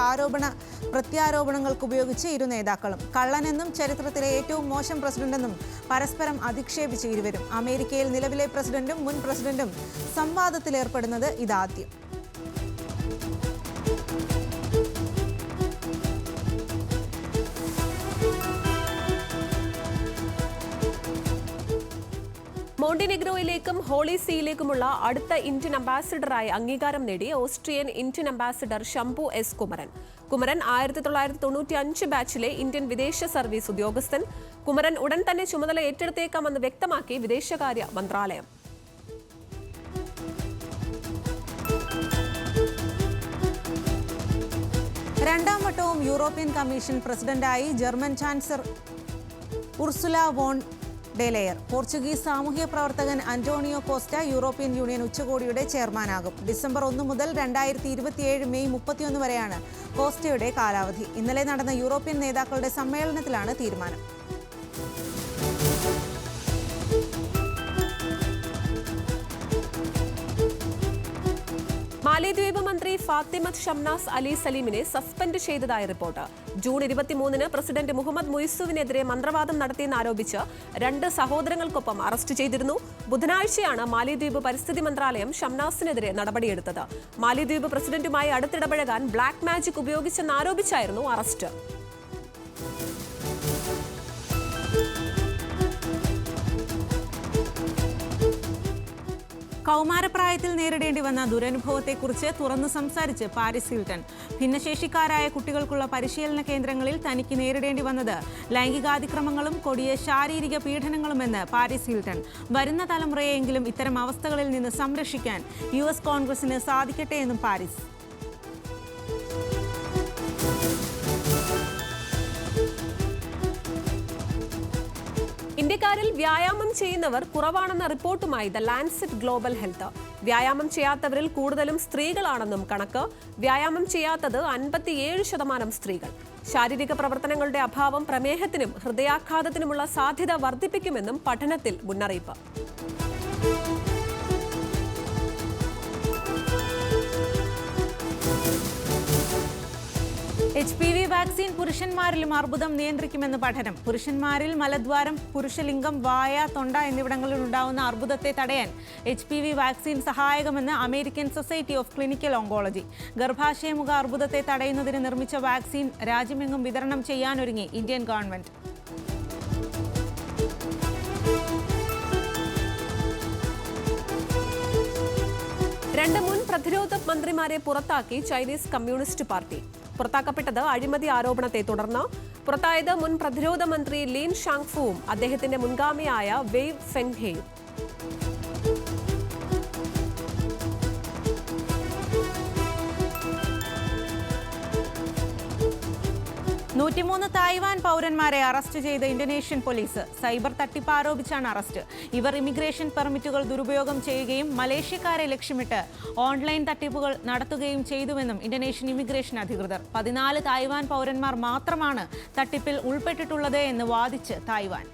പ്രത്യാരോപണങ്ങൾക്ക് ഉപയോഗിച്ച് ഇരു നേതാക്കളും. കള്ളനെന്നും ചരിത്രത്തിലെ ഏറ്റവും മോശം പ്രസിഡന്റെന്നും പരസ്പരം അധിക്ഷേപിച്ച് ഇരുവരും. അമേരിക്കയിൽ നിലവിലെ പ്രസിഡന്റും മുൻ പ്രസിഡന്റും സംവാദത്തിലേർപ്പെടുന്നത് ഇതാദ്യം. മോണ്ടിനെഗ്രോയിലേക്കും ഹോളി സീയിലേക്കുമുള്ള അടുത്ത ഇന്ത്യൻ അംബാസിഡറായി അംഗീകാരം നേടി Austrian Indian ambassador Shambhu S Kumaran. Kumaran 1995 ബാച്ചിലെ ഇന്ത്യൻ വിദേശ സർവീസ് ഉദ്യോഗസ്ഥൻ. കുമരൻ ഉടൻ തന്നെ ചുമതല ഏറ്റെടുത്തേക്കാമെന്ന് വ്യക്തമാക്കി വിദേശകാര്യ മന്ത്രാലയം. രണ്ടാം വട്ടവും യൂറോപ്യൻ കമ്മീഷൻ പ്രസിഡന്റായി German chancellor Ursula von der Leyen. Portuguese സാമൂഹ്യ പ്രവർത്തകൻ അന്റോണിയോ കോസ്റ്റ യൂറോപ്യൻ യൂണിയൻ ഉച്ചകോടിയുടെ ചെയർമാനാകും. ഡിസംബർ 1 മുതൽ 2027 മെയ് 31 വരെയാണ് കോസ്റ്റയുടെ കാലാവധി. ഇന്നലെ നടന്ന യൂറോപ്യൻ നേതാക്കളുടെ സമ്മേളനത്തിലാണ് തീരുമാനം. മാലിദ്വീപ് മന്ത്രി ഫാത്തിമത്ത് ഷംനാസ് അലി സലീമിനെ സസ്പെൻഡ് ചെയ്തതായി റിപ്പോർട്ട്. ജൂൺ 23-ന് പ്രസിഡന്റ് മുഹമ്മദ് മുയിസുവിനെതിരെ മന്ത്രവാദം നടത്തിയെന്നാരോപിച്ച് 2 സഹോദരങ്ങൾക്കൊപ്പം അറസ്റ്റ് ചെയ്തിരുന്നു. ബുധനാഴ്ചയാണ് മാലിദ്വീപ് പരിസ്ഥിതി മന്ത്രാലയം ഷംനാസിനെതിരെ നടപടിയെടുത്തത്. മാലിദ്വീപ് പ്രസിഡന്റുമായി അടുത്തിടപഴകാൻ ബ്ലാക്ക് മാജിക് ഉപയോഗിച്ചെന്നാരോപിച്ചായിരുന്നു അറസ്റ്റ്. കൗമാരപ്രായത്തിൽ നേരിടേണ്ടി വന്ന ദുരനുഭവത്തെക്കുറിച്ച് തുറന്നു സംസാരിച്ച് പാരിസ് ഹിൽട്ടൺ. ഭിന്നശേഷിക്കാരായ കുട്ടികൾക്കുള്ള പരിശീലന കേന്ദ്രങ്ങളിൽ തനിക്ക് നേരിടേണ്ടി വന്നത് ലൈംഗികാതിക്രമങ്ങളും കൊടിയ ശാരീരിക പീഡനങ്ങളുമെന്ന് പാരിസ് ഹിൽട്ടൺ. വരുന്ന തലമുറയെങ്കിലും ഇത്തരം അവസ്ഥകളിൽ നിന്ന് സംരക്ഷിക്കാൻ US കോൺഗ്രസിന് സാധിക്കട്ടെ എന്നും പാരിസ്. ഇന്ത്യക്കാരിൽ വ്യായാമം ചെയ്യുന്നവർ കുറവാണെന്ന റിപ്പോർട്ടുമായി ദ ലാൻസെറ്റ് ഗ്ലോബൽ ഹെൽത്ത്. വ്യായാമം ചെയ്യാത്തവരിൽ കൂടുതലും സ്ത്രീകളാണെന്നും കണക്ക്. വ്യായാമം ചെയ്യാത്തത് 57% സ്ത്രീകൾ. ശാരീരിക പ്രവർത്തനങ്ങളുടെ അഭാവം പ്രമേഹത്തിനും ഹൃദയാഘാതത്തിനുമുള്ള സാധ്യത വർദ്ധിപ്പിക്കുമെന്നും പഠനത്തിൽ മുന്നറിയിപ്പ്. HPV വാക്സിൻ പുരുഷന്മാരിലും അർബുദം നിയന്ത്രിക്കുമെന്ന് പഠനം. പുരുഷന്മാരിൽ മലദ്വാരം, പുരുഷലിംഗം, വായ, തൊണ്ട എന്നിവിടങ്ങളിൽ ഉണ്ടാവുന്ന അർബുദത്തെ തടയാൻ HPV വാക്സിൻ സഹായകമെന്ന് American society of clinical oncology. ഗർഭാശയമുഖ അർബുദത്തെ തടയുന്നതിന് നിർമ്മിച്ച വാക്സിൻ രാജ്യമെങ്ങും വിതരണം ചെയ്യാനൊരുങ്ങി ഇന്ത്യൻ ഗവൺമെന്റ്. രണ്ട് മുൻ പ്രതിരോധ മന്ത്രിമാരെ പുറത്താക്കി ചൈനീസ് കമ്മ്യൂണിസ്റ്റ് പാർട്ടി. പുറത്താക്കപ്പെട്ടത് അഴിമതി ആരോപണത്തെ തുടർന്ന്. പുറത്തായത് മുൻ പ്രതിരോധ മന്ത്രി ലീൻ ഷാങ്ഫുവും അദ്ദേഹത്തിന്റെ മുൻഗാമിയായ വെയ് ഫെങ്ഹെയും. 103 തായ്വാൻ പൗരന്മാരെ അറസ്റ്റ് ചെയ്ത ഇന്തോനേഷ്യൻ പോലീസ്. സൈബർ തട്ടിപ്പ് ആരോപിച്ചാണ് അറസ്റ്റ്. ഇവർ ഇമിഗ്രേഷൻ പെർമിറ്റുകൾ ദുരുപയോഗം ചെയ്യുകയും മലേഷ്യക്കാരെ ലക്ഷ്യമിട്ട് ഓൺലൈൻ തട്ടിപ്പുകൾ നടത്തുകയും ചെയ്തുവെന്നും ഇന്തോനേഷ്യൻ ഇമിഗ്രേഷൻ അധികൃതർ. 14 തായ്വാൻ പൗരന്മാർ മാത്രമാണ് തട്ടിപ്പിൽ ഉൾപ്പെട്ടിട്ടുള്ളത് എന്ന് വാദിച്ച് തായ്വാൻ.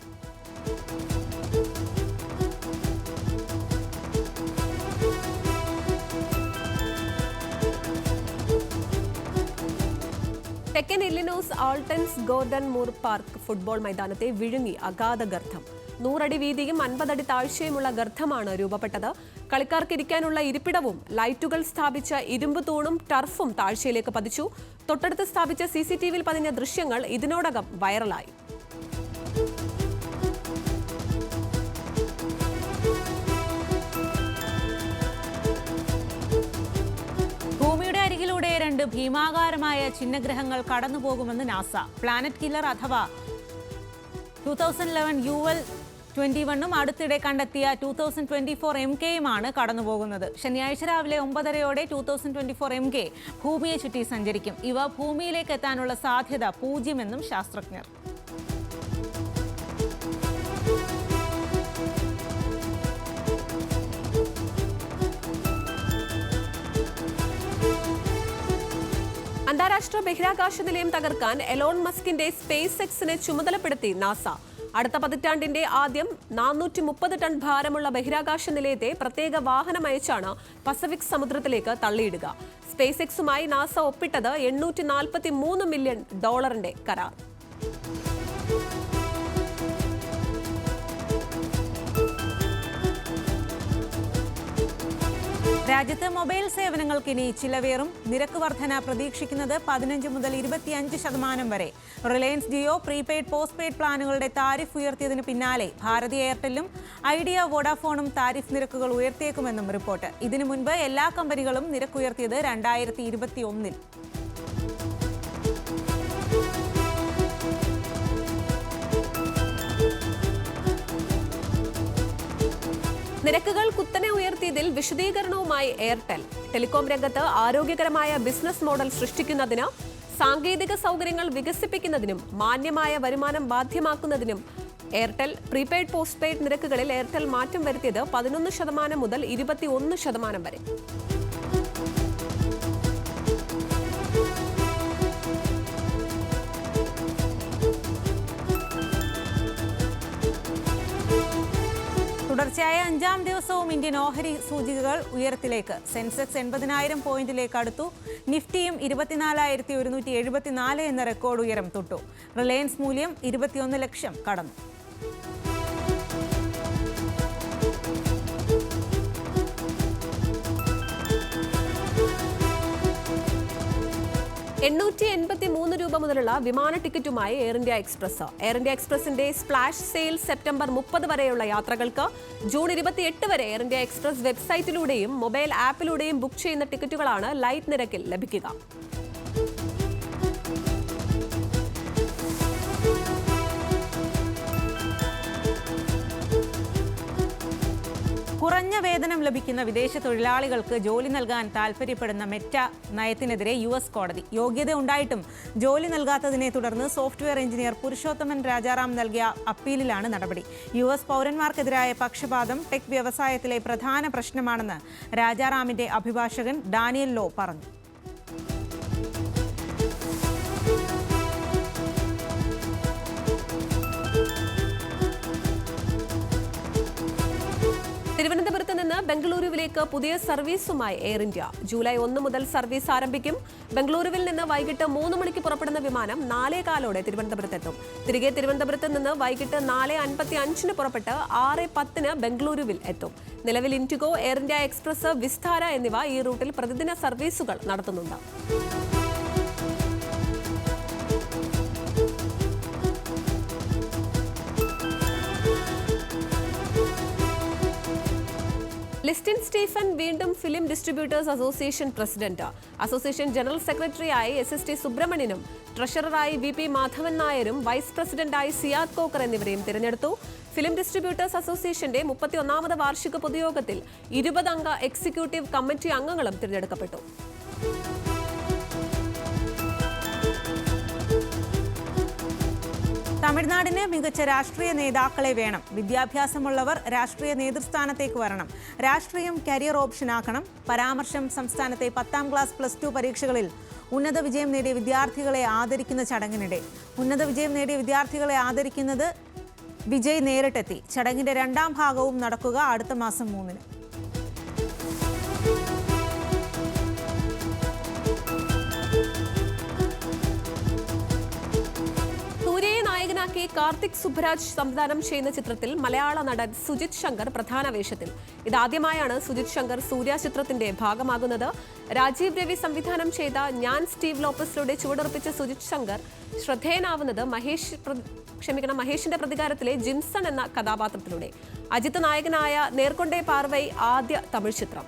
തെക്കൻ ഇല്ലിനോസ് ആൾട്ടൻസ് ഗോർഡൻ മൂർ പാർക്ക് ഫുട്ബോൾ മൈതാനത്തെ വിഴുങ്ങി അഗാധ ഗർത്തം. 100 അടി വീതിയും 50 അടി താഴ്ചയുമുള്ള ഗർത്തമാണ് രൂപപ്പെട്ടത്. കളിക്കാർക്ക് ഇരിക്കാനുള്ള ഇരിപ്പിടവും ലൈറ്റുകൾ സ്ഥാപിച്ച ഇരുമ്പ് തൂണും ടർഫും താഴ്ചയിലേക്ക് പതിച്ചു. തൊട്ടടുത്ത് സ്ഥാപിച്ച CCTVയിൽ പതിഞ്ഞ ദൃശ്യങ്ങൾ ഇതിനോടകം വൈറലായി. ിലൂടെ 2 ഭീമാകാരമായ ചിഹ്നഗ്രഹങ്ങൾ കടന്നുപോകുമെന്ന് നാസ. പ്ലാനറ്റ് കില്ലർ അഥവാ 2011 UL-21 അടുത്തിടെ കണ്ടെത്തിയ 2024 MKയുമാണ് കടന്നുപോകുന്നത്. ശനിയാഴ്ച രാവിലെ 9:30 2024 MK ഭൂമിയെ ചുറ്റി സഞ്ചരിക്കും. ഇവ ഭൂമിയിലേക്ക് എത്താനുള്ള സാധ്യത 0 എന്നും ശാസ്ത്രജ്ഞർ. അന്താരാഷ്ട്ര ബഹിരാകാശ നിലയം തകർക്കാൻ എലോൺ മസ്കിന്റെ സ്പേസ് എക്സിനെ ചുമതലപ്പെടുത്തി നാസ. അടുത്ത പതിറ്റാണ്ടിന്റെ ആദ്യം 430 ടൺ ഭാരമുള്ള ബഹിരാകാശ നിലയത്തെ പ്രത്യേക വാഹനമയച്ചാണ് പസഫിക് സമുദ്രത്തിലേക്ക് തള്ളിയിടുക. സ്പേസ് എക്സുമായി നാസ ഒപ്പിട്ടത് $843 മില്യൺ കരാർ. രാജ്യത്ത് മൊബൈൽ സേവനങ്ങൾക്ക് ഇനി ചിലവേറും. നിരക്ക് വർധന പ്രതീക്ഷിക്കുന്നത് 15 മുതൽ 25% വരെ. Reliance Jio prepaid postpaid പ്ലാനുകളുടെ താരിഫ് ഉയർത്തിയതിന് പിന്നാലെ ഭാരതി എയർടെല്ലും ഐഡിയ വോഡാഫോണും താരിഫ് നിരക്കുകൾ ഉയർത്തിയേക്കുമെന്നും റിപ്പോർട്ട്. ഇതിനു മുൻപ് എല്ലാ കമ്പനികളും നിരക്കുയർത്തിയത് 2021-ൽ. നിരക്കുകൾ കുത്തനെ ഉയർത്തിയതിൽ വിശദീകരണവുമായി എയർടെൽ. ടെലികോം രംഗത്ത് ആരോഗ്യകരമായ ബിസിനസ് മോഡൽ സൃഷ്ടിക്കുന്നതിന്, സാങ്കേതിക സൗകര്യങ്ങൾ വികസിപ്പിക്കുന്നതിനും മാന്യമായ വരുമാനം ബാധ്യമാക്കുന്നതിനും എയർടെൽ പ്രീപെയ്ഡ് പോസ്റ്റ് പെയ്ഡ് നിരക്കുകളിൽ എയർടെൽ മാറ്റം വരുത്തിയത് 11% മുതൽ 21% വരെ. തുടർച്ചയായ 5ാം ദിവസവും ഇന്ത്യൻ ഓഹരി സൂചികകൾ ഉയരത്തിലേക്ക്. സെൻസെക്സ് 80,000 പോയിന്റിലേക്ക് അടുത്തു. നിഫ്റ്റിയും 24,174 എന്ന റെക്കോർഡ് ഉയരം തൊട്ടു. റിലയൻസ് മൂല്യം 21 ലക്ഷം കടന്നു. $883 മുതലുള്ള വിമാന ടിക്കറ്റുമായി എയർ ഇന്ത്യ എക്സ്പ്രസ്. എയർ ഇന്ത്യ എക്സ്പ്രസിന്റെ സ്പ്ലാഷ് സെയിൽ സെപ്റ്റംബർ 30 വരെയുള്ള യാത്രകൾക്ക്. ജൂൺ 28 വരെ എയർ ഇന്ത്യ എക്സ്പ്രസ് വെബ്സൈറ്റിലൂടെയും മൊബൈൽ ആപ്പിലൂടെയും ബുക്ക് ചെയ്യുന്ന ടിക്കറ്റുകളാണ് ലൈറ്റ് നിരക്കിൽ ലഭിക്കുക. കുറഞ്ഞ വേതനം ലഭിക്കുന്ന വിദേശ തൊഴിലാളികൾക്ക് ജോലി നൽകാൻ താൽപ്പര്യപ്പെടുന്ന മെറ്റ നയത്തിനെതിരെ US കോടതി. യോഗ്യത ഉണ്ടായിട്ടും ജോലി നൽകാത്തതിനെ തുടർന്ന് സോഫ്റ്റ്വെയർ എഞ്ചിനീയർ പുരുഷോത്തമൻ രാജാറാം നൽകിയ അപ്പീലിലാണ് നടപടി. US പൗരന്മാർക്കെതിരായ പക്ഷപാതം ടെക് വ്യവസായത്തിലെ പ്രധാന പ്രശ്നമാണെന്ന് രാജാറാമിന്റെ അഭിഭാഷകൻ ഡാനിയൽ ലോ പറഞ്ഞു. തിരുവനന്തപുരത്ത് നിന്ന് ബംഗളൂരുവിലേക്ക് പുതിയ സർവീസുമായി എയർ ഇന്ത്യ. ജൂലൈ 1 മുതൽ സർവീസ് ആരംഭിക്കും. ബംഗളൂരുവിൽ നിന്ന് വൈകിട്ട് 3 മണിക്ക് പുറപ്പെടുന്ന വിമാനം 4:15 തിരുവനന്തപുരത്തെത്തും. തിരികെ തിരുവനന്തപുരത്ത് നിന്ന് വൈകിട്ട് 4:55 പുറപ്പെട്ട് 6:10 ബംഗളൂരുവിൽ എത്തും. നിലവിൽ IndiGo, air India express, Vistara എന്നിവ ഈ റൂട്ടിൽ പ്രതിദിന സർവീസുകൾ നടത്തുന്നുണ്ട്. ലിസ്റ്റിൻ സ്റ്റീഫൻ വീണ്ടും film distributors association president. Association general സെക്രട്ടറിയായി SST സുബ്രഹ്മണ്യനും ട്രഷററായി VP മാധവൻ നായരും വൈസ് പ്രസിഡന്റായി സിയാദ് കോക്കർ എന്നിവരെയും തിരഞ്ഞെടുത്തു. ഫിലിം ഡിസ്ട്രിബ്യൂട്ടേഴ്സ് അസോസിയേഷന്റെ 31ാമത് വാർഷിക പൊതുയോഗത്തിൽ 20 അംഗ എക്സിക്യൂട്ടീവ് കമ്മിറ്റി അംഗങ്ങളും തിരഞ്ഞെടുക്കപ്പെട്ടു. തമിഴ്നാടിന് മികച്ച രാഷ്ട്രീയ നേതാക്കളെ വേണം. വിദ്യാഭ്യാസമുള്ളവർ രാഷ്ട്രീയ നേതൃസ്ഥാനത്തേക്ക് വരണം. രാഷ്ട്രീയം കരിയർ ഓപ്ഷനാക്കണം. പരാമർശം സംസ്ഥാനത്തെ 10ാം ക്ലാസ് +2 പരീക്ഷകളിൽ ഉന്നത വിജയം നേടിയ വിദ്യാർത്ഥികളെ ആദരിക്കുന്ന ചടങ്ങിനിടെ. ഉന്നത വിജയം നേടിയ വിദ്യാർത്ഥികളെ ആദരിക്കുന്നത് വിജയ് നേരിട്ടെത്തി. ചടങ്ങിന്റെ 2ാം ഭാഗവും നടക്കുക അടുത്ത മാസം 3-ന്. കാർത്തിക് സുബ്രാജ് സംവിധാനം ചെയ്യുന്ന ചിത്രത്തിൽ മലയാള നടൻ സുജിത് ശങ്കർ പ്രധാന വേഷത്തിൽ. ഇതാദ്യമായാണ് സുജിത് ശങ്കർ സൂര്യ ചിത്രത്തിന്റെ ഭാഗമാകുന്നത്. രാജീവ് രവി സംവിധാനം ചെയ്ത ഞാൻ സ്റ്റീവ് ലോപ്പസിലൂടെ ചുവടുറപ്പിച്ച സുജിത് ശങ്കർ ശ്രദ്ധേയനാവുന്നത് മഹേഷിന്റെ പ്രതികാരത്തിലെ ജിൻസൺ എന്ന കഥാപാത്രത്തിലൂടെ. അജിത് നായകനായ നേർക്കൊണ്ടേ പാർവൈ ആദ്യ തമിഴ് ചിത്രം.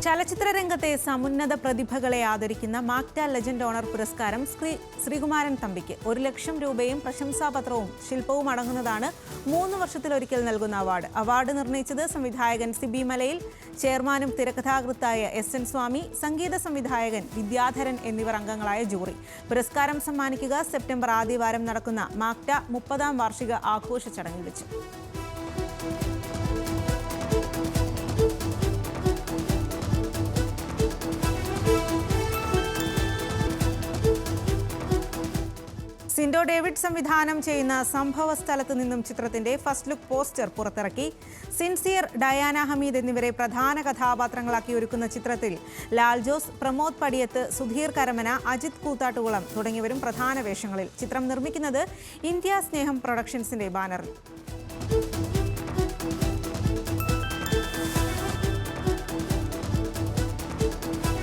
ചലച്ചിത്ര രംഗത്തെ സമുന്നത പ്രതിഭകളെ ആദരിക്കുന്ന മാക്ട ലെജൻഡ് ഓണർ പുരസ്കാരം ശ്രീകുമാരൻ തമ്പിക്ക് 1 ലക്ഷം രൂപയും പ്രശംസാപത്രവും ശില്പവും അടങ്ങുന്നതാണ് 3 വർഷത്തിലൊരിക്കൽ നൽകുന്ന അവാർഡ്. അവാർഡ് നിർണയിച്ചത് സംവിധായകൻ സിബി മലയിൽ, ചെയർമാനും തിരക്കഥാകൃത്തായ SN സ്വാമി, സംഗീത സംവിധായകൻ വിദ്യാധരൻ എന്നിവർ അംഗങ്ങളായ ജൂറി. പുരസ്കാരം സമ്മാനിക്കുക സെപ്റ്റംബർ ആദ്യവാരം നടക്കുന്ന മാക്ട 30ാം വാർഷിക ആഘോഷ ചടങ്ങിൽ വെച്ച്. സിൻഡോ ഡേവിഡ് സംവിധാനം ചെയ്യുന്ന സംഭവ സ്ഥലത്ത് നിന്നും ചിത്രത്തിന്റെ ഫസ്റ്റ് ലുക്ക് പോസ്റ്റർ പുറത്തിറക്കി. സിൻസിയർ, ഡയാന ഹമീദ് എന്നിവരെ പ്രധാന കഥാപാത്രങ്ങളാക്കി ഒരുക്കുന്ന ചിത്രത്തിൽ ലാൽ ജോസ്, പ്രമോദ് പടിയത്ത്, സുധീർ കരമന, അജിത് കൂത്താട്ടുകുളം തുടങ്ങിയവരും പ്രധാന വേഷങ്ങളിൽ. ചിത്രം നിർമ്മിക്കുന്നത് ഇന്ത്യ സ്നേഹം പ്രൊഡക്ഷൻസിന്റെ ബാനറിൽ.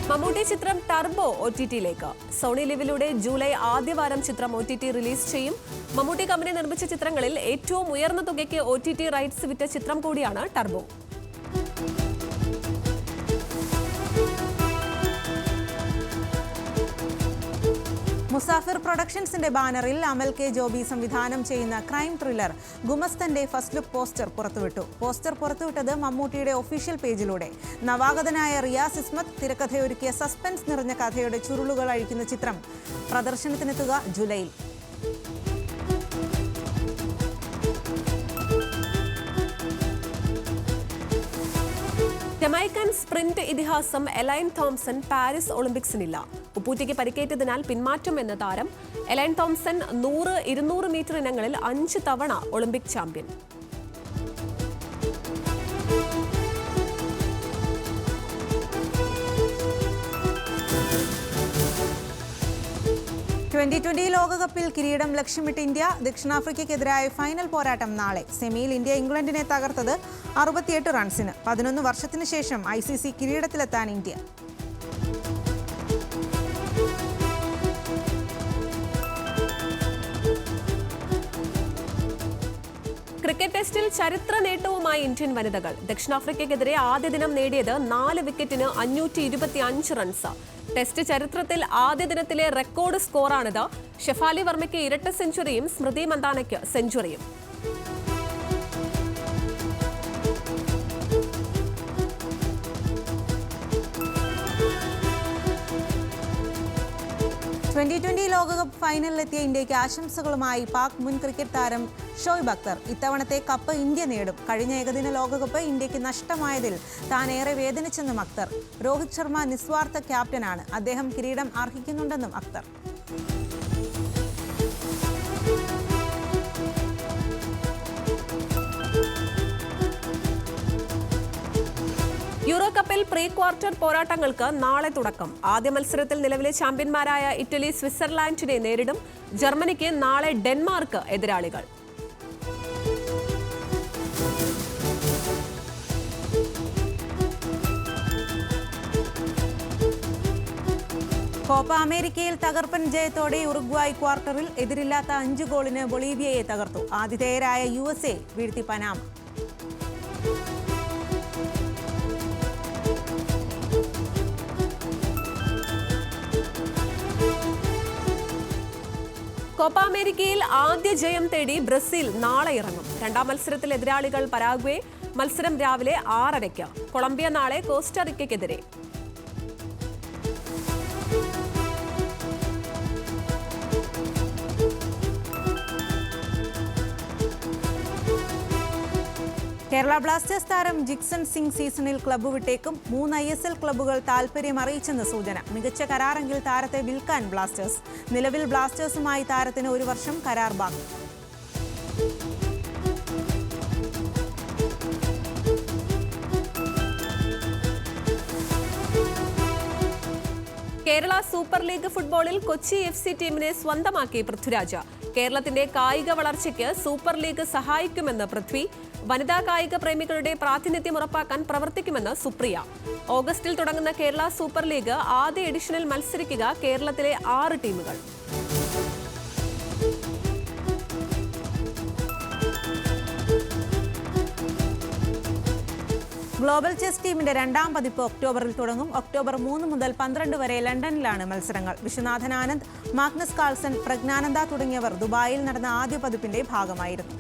മമ്മൂട്ടി ചിത്രം ടർബോ OTT-യിലേക്ക്. സോണി ലിവിലൂടെ ജൂലൈ ആദ്യവാരം ചിത്രം OTT റിലീസ് ചെയ്യും. മമ്മൂട്ടി കമ്പനി നിർമ്മിച്ച ചിത്രങ്ങളിൽ ഏറ്റവും ഉയർന്ന തുകയ്ക്ക് OTT റൈറ്റ്സ് വിറ്റ ചിത്രം കൂടിയാണ് ടർബോ. മുസാഫിർ പ്രൊഡക്ഷൻസിന്റെ ബാനറിൽ അമൽ K. ജോബി സംവിധാനം ചെയ്യുന്ന ക്രൈം ത്രില്ലർ ഗുമസ്തന്റെ ഫസ്റ്റ് ലുക്ക് പോസ്റ്റർ പുറത്തുവിട്ടു. പോസ്റ്റർ പുറത്തുവിട്ടത് മമ്മൂട്ടിയുടെ ഒഫീഷ്യൽ പേജിലൂടെ. നവാഗതനായ റിയാസ് ഇസ്മത്ത് തിരക്കഥയൊരുക്കിയ സസ്പെൻസ് നിറഞ്ഞ കഥയുടെ ചുരുളുകൾ അഴിക്കുന്ന ചിത്രം പ്രദർശനത്തിനെത്തുക ജൂലൈയിൽ. ജമൈക്കൻ സ്പ്രിന്റ് ഇതിഹാസം എലൈൻ തോംസൺ പാരീസ് ഒളിമ്പിക്സിനില്ല. ഉപ്പൂറ്റിക്ക് പരിക്കേറ്റതിനാൽ പിന്മാറ്റം എന്ന താരം. എലൈൻ തോംസൺ 100, 200 മീറ്റർ ഇനങ്ങളിൽ 5 തവണ ഒളിമ്പിക് ചാമ്പ്യൻ. T20 ലോകകപ്പിൽ കിരീടം ലക്ഷ്യമിട്ട് ഇന്ത്യ. ദക്ഷിണാഫ്രിക്കയ്ക്കെതിരായ ഫൈനൽ പോരാട്ടം നാളെ. സെമിയിൽ ഇന്ത്യ ഇംഗ്ലണ്ടിനെ തകർത്തത് 68 റൺസിന്. 11 വർഷത്തിന് ശേഷം ICC കിരീടത്തിലെത്താൻ ഇന്ത്യ. ക്രിക്കറ്റ് ടെസ്റ്റിൽ ചരിത്ര നേട്ടവുമായി ഇന്ത്യൻ വനിതകൾ. ദക്ഷിണാഫ്രിക്കയ്ക്കെതിരെ ആദ്യ ദിനം നേടിയത് 4 വിക്കറ്റിന് 525 റൺസ്. ടെസ്റ്റ് ചരിത്രത്തിൽ ആദ്യ ദിനത്തിലെ റെക്കോർഡ് സ്കോറാണിത്. ഷെഫാലി വർമ്മയ്ക്ക് ഇരട്ട സെഞ്ചുറിയും സ്മൃതി മന്ദാനയ്ക്ക് സെഞ്ചുറിയും. T20 ലോകകപ്പ് ഫൈനലിലെത്തിയ ഇന്ത്യയ്ക്ക് ആശംസകളുമായി പാക് മുൻ ക്രിക്കറ്റ് താരം ഷോയിബ് അക്തർ. ഇത്തവണത്തെ കപ്പ് ഇന്ത്യ നേടും. കഴിഞ്ഞ ഏകദിന ലോകകപ്പ് ഇന്ത്യക്ക് നഷ്ടമായതിൽ താൻ ഏറെ വേദനിച്ചെന്നും അക്തർ. രോഹിത് ശർമ്മ നിസ്വാർത്ഥ ക്യാപ്റ്റനാണ്. അദ്ദേഹം കിരീടം അർഹിക്കുന്നുണ്ടെന്നും അക്തർ. യൂറോ കപ്പിൽ പ്രീ ക്വാർട്ടർ പോരാട്ടങ്ങൾക്ക് നാളെ തുടക്കം. ആദ്യ മത്സരത്തിൽ നിലവിലെ ചാമ്പ്യന്മാരായ ഇറ്റലി സ്വിറ്റ്സർലാൻഡിനെ നേരിടും. ജർമ്മനിക്ക് നാളെ ഡെൻമാർക്ക് എതിരാളികൾ. കോപ്പ അമേരിക്കയിൽ തകർപ്പൻ ജയത്തോടെ ഉറുഗ്വായ് ക്വാർട്ടറിൽ എതിരില്ലാത്ത 5 ഗോളിന് ബൊളീവിയയെ തകർത്തു. ആതിഥേയരായ USA വീഴ്ത്തി പനാമ. കോപ്പ അമേരിക്കയിൽ ആദ്യ ജയം തേടി ബ്രസീൽ നാളെ ഇറങ്ങും. രണ്ടാം മത്സരത്തിൽ എതിരാളികൾ പരാഗ്വേ. മത്സരം രാവിലെ 6:30. കൊളംബിയ നാളെ കോസ്റ്ററിക്കയ്ക്കെതിരെ. കേരള ബ്ലാസ്റ്റേഴ്സ് താരം ജിക്സൺ സിംഗ് സീസണിൽ ക്ലബ്ബ് വിട്ടേക്കും. 3 ISL ക്ലബ്ബുകൾ താൽപര്യം അറിയിച്ചെന്ന് സൂചന. മികച്ച കരാറെങ്കിൽ താരത്തെ വിൽക്കാൻ ബ്ലാസ്റ്റേഴ്സ്. നിലവിൽ ബ്ലാസ്റ്റേഴ്സുമായി താരത്തിന് 1 വർഷം കരാർ ബാക്കി. കേരള സൂപ്പർ ലീഗ് ഫുട്ബോളിൽ കൊച്ചി FC ടീമിനെ സ്വന്തമാക്കി പൃഥ്വിരാജ്. കേരളത്തിന്റെ കായിക വളർച്ചയ്ക്ക് സൂപ്പർ ലീഗ് സഹായിക്കുമെന്ന് പൃഥ്വി. വനിതാ കായിക പ്രേമികളുടെ പ്രാതിനിധ്യം ഉറപ്പാക്കാൻ പ്രവർത്തിക്കുമെന്ന് സുപ്രിയ. ഓഗസ്റ്റിൽ തുടങ്ങുന്ന കേരള സൂപ്പർ ലീഗ് ആദ്യ എഡിഷനിൽ മത്സരിക്കുക കേരളത്തിലെ 6 ടീമുകൾ. ഗ്ലോബൽ ചെസ് ടീമിന്റെ 2ാം പതിപ്പ് ഒക്ടോബറിൽ തുടങ്ങും. ഒക്ടോബർ 3 മുതൽ 12 വരെ ലണ്ടനിലാണ് മത്സരങ്ങൾ. വിശ്വനാഥൻ ആനന്ദ്, മാഗ്നസ് കാൾസൺ, പ്രജ്ഞാനന്ദ തുടങ്ങിയവർ ദുബായിൽ നടന്ന ആദ്യ പതിപ്പിന്റെ ഭാഗമായിരുന്നു.